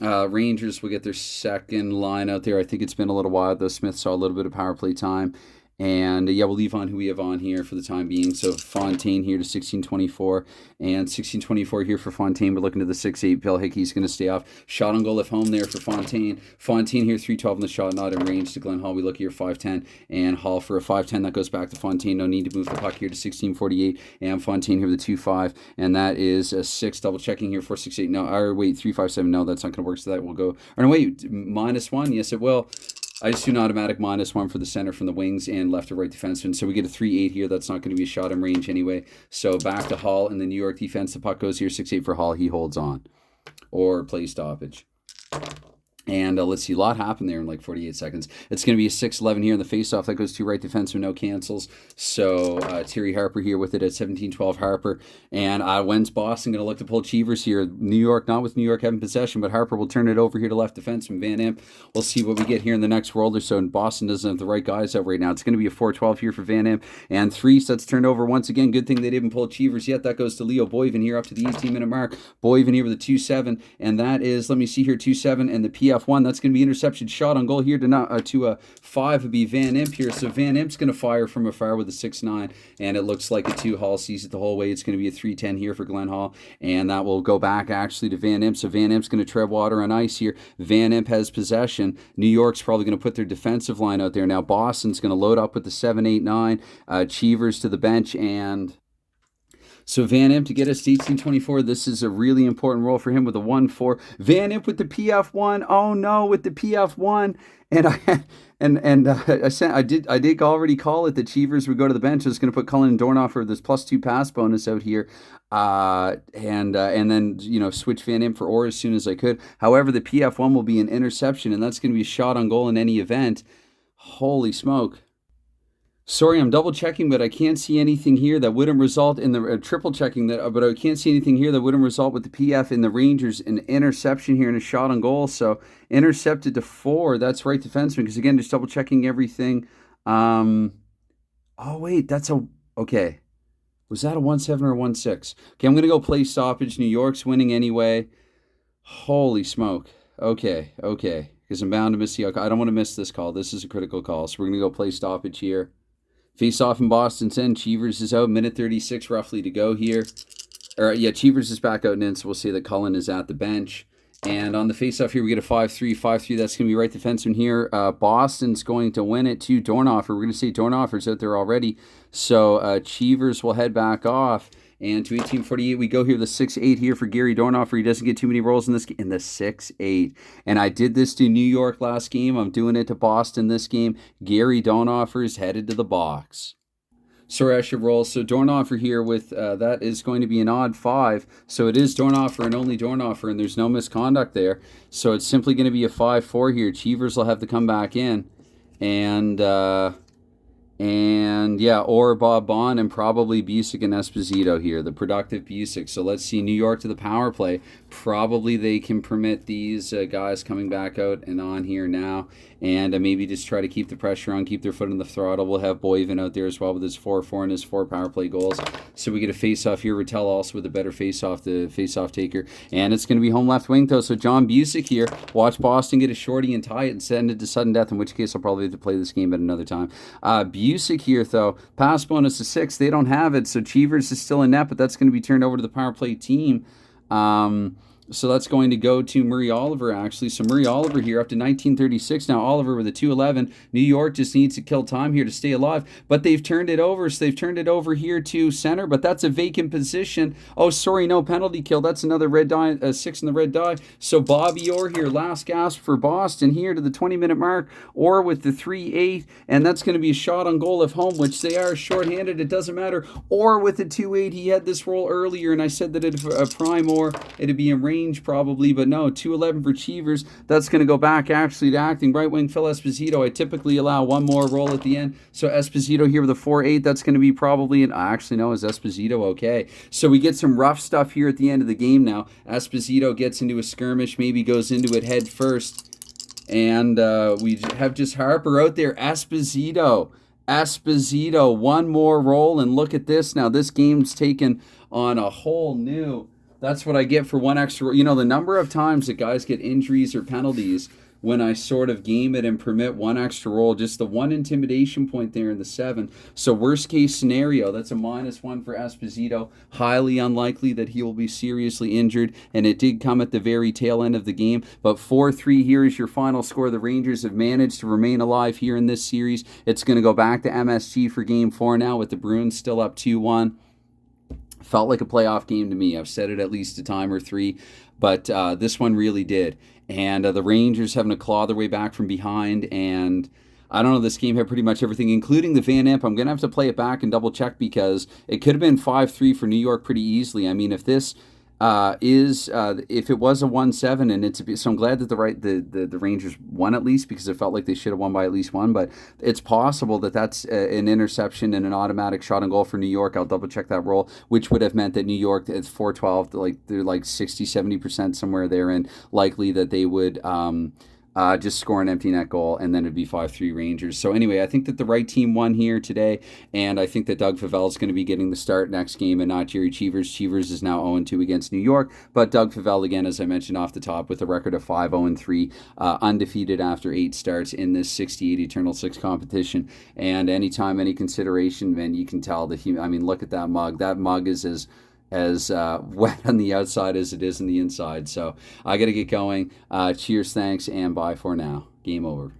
[SPEAKER 1] Rangers will get their second line out there. I think it's been a little while though. Smith saw a little bit of power play time. And yeah, we'll leave on who we have on here for the time being. So Fontaine here to 16-24 and 16-24 here for Fontaine. We're looking to the 6-8. Bill Hickey's going to stay off. Shot on goal if home there for Fontaine. Fontaine here 3-12 in the shot, not in range to Glenn Hall. We look here 5-10 and Hall for a 5-10. That goes back to Fontaine. No need to move the puck here to 16-48 and Fontaine here with a 2-5. And that is a 6. Double checking here for 6-8. No, or wait, 3-5-7. No, that's not going to work. So that will go. Or no, wait, -1. Yes, it will. I just do an automatic -1 for the center from the wings and left to right defenseman. So we get a 3-8 here. That's not going to be a shot in range anyway. So back to Hall in the New York defense. The puck goes here 6-8 for Hall. He holds on or play stoppage. And let's see, a lot happened there in like 48 seconds. It's going to be a 6-11 here in the faceoff. That goes to right defenseman, no cancels. So Terry Harper here with it at 17-12 Harper. And when's Boston going to look to pull Cheevers here? New York, not with New York having possession, but Harper will turn it over here to left defenseman Van Imp. We'll see what we get here in the next world or so. And Boston doesn't have the right guys out right now. It's going to be a 4-12 here for Van Imp. And 3 sets turned over once again. Good thing they didn't pull Cheevers yet. That goes to Leo Boyven here up to the 18-minute mark. Boyven here with a 2-7. And that is, let me see here, 2-7. And the PF1, that's going to be interception shot on goal here to a 5 would be Van Imp here. So Van Imp's going to fire from afar with a 6-9, and it looks like a 2. Hall sees it the whole way. It's going to be a 3-10 here for Glenn Hall, and that will go back actually to Van Imp. So Van Imp's going to tread water on ice here. Van Imp has possession. New York's probably going to put their defensive line out there. Now Boston's going to load up with the 7-8-9. Cheevers to the bench, and so Van Imp to get us to 18-24. This is a really important role for him with a 1-4. Van Imp with the PF1. Oh no, with the PF1. And I did already call it that Cheevers would go to the bench. I was going to put Cullen Dornhofer this +2 pass bonus out here, and then switch Van Imp for Orr as soon as I could. However, the PF1 will be an interception, and that's going to be a shot on goal in any event. Holy smoke. Sorry, I'm double checking, but I can't see anything here that wouldn't result in the triple checking that, but I can't see anything here that wouldn't result with the PF in the Rangers an interception here and a shot on goal. So intercepted to 4. That's right defenseman, because again, just double checking everything. Oh wait, okay. Was that a 1-7 or a 1-6? Okay, I'm gonna go play stoppage. New York's winning anyway. Holy smoke. Okay, because I'm bound to miss the. I don't want to miss this call. This is a critical call, so we're gonna go play stoppage here. Face off in Boston's end. Cheevers is out. Minute 36 roughly to go here. Cheevers is back out and in, so we'll say that Cullen is at the bench. And on the face-off here, we get a 5-3. 5-3, that's going to be right defenseman here. Boston's going to win it to Dornhofer. We're going to say Dornhofer's out there already. So Cheevers will head back off. And to 18-48, we go here, the 6-8 here for Gary Dornhofer. He doesn't get too many rolls in this game. In the 6-8. And I did this to New York last game. I'm doing it to Boston this game. Gary Dornhofer is headed to the box. Sorry, I should roll. So Dornhofer here with, that is going to be an odd 5. So it is Dornhofer and only Dornhofer, and there's no misconduct there. So it's simply going to be a 5-4 here. Cheevers will have to come back in. And yeah, or Bob Bond and probably Busick and Esposito here, the productive Busick. So let's see, New York to the power play. Probably they can permit these guys coming back out and on here now, and maybe just try to keep the pressure on, keep their foot on the throttle. We'll have Boyven out there as well with his 4-4 and his 4 power play goals. So we get a face-off here. Rattel also with a better face-off, the face-off taker. And it's going to be home left wing, though. So John Busick here. Watch Boston get a shorty and tie it and send it to sudden death, in which case I'll probably have to play this game at another time. Busick here, though. Pass bonus to 6. They don't have it, so Cheevers is still in net, but that's going to be turned over to the power play team. So that's going to go to Murray Oliver, actually. So Murray Oliver here up to 1936. Now Oliver with a 2-11. New York just needs to kill time here to stay alive. But they've turned it over. So they've turned it over here to center. But that's a vacant position. Oh, sorry, no penalty kill. That's another red die, 6 in the red die. So Bobby Orr here, last gasp for Boston here to the 20-minute mark. Orr with the 3-8. And that's going to be a shot on goal if home, which they are shorthanded. It doesn't matter. Orr with the 2-8. He had this roll earlier, and I said that it'd prime Orr. It'd be in range probably, but no, 2-11 for Cheevers. That's going to go back actually to acting right wing Phil Esposito. I typically allow one more roll at the end. So Esposito here with a 4-8. That's going to be probably actually no, is Esposito okay? So we get some rough stuff here at the end of the game now. Esposito gets into a skirmish, maybe goes into it head first. And we have just Harper out there. Esposito, one more roll, and look at this now. This game's taken on a whole new. That's what I get for one extra. The number of times that guys get injuries or penalties when I sort of game it and permit one extra roll, just the one intimidation point there in the 7. So worst case scenario, that's a -1 for Esposito. Highly unlikely that he will be seriously injured, and it did come at the very tail end of the game. But 4-3 here is your final score. The Rangers have managed to remain alive here in this series. It's going to go back to MSG for Game 4 now with the Bruins still up 2-1. Felt like a playoff game to me. I've said it at least a time or 3, but this one really did. And the Rangers having to claw their way back from behind. And I don't know, this game had pretty much everything, including the Van Imp. I'm going to have to play it back and double check because it could have been 5-3 for New York pretty easily. I mean, if this is if it was a 1-7 and so I'm glad that the Rangers won at least, because it felt like they should have won by at least one, but it's possible that that's an interception and an automatic shot on goal for New York. I'll double check that roll, which would have meant that New York at 4-12, like they're like 60-70% somewhere there, and likely that they would just score an empty net goal, and then it'd be 5-3 Rangers. So anyway, I think that the right team won here today, and I think that Doug Favell is going to be getting the start next game and not Jerry Cheevers. Cheevers is now 0-2 against New York, but Doug Favell, again, as I mentioned off the top, with a record of 5-0-3, undefeated after 8 starts in this 68 Eternal 6 competition. And anytime, any consideration, man, you can tell that I mean, look at that mug. That mug is as wet on the outside as it is on the inside. So I got to get going. Cheers, thanks, and bye for now. Game over.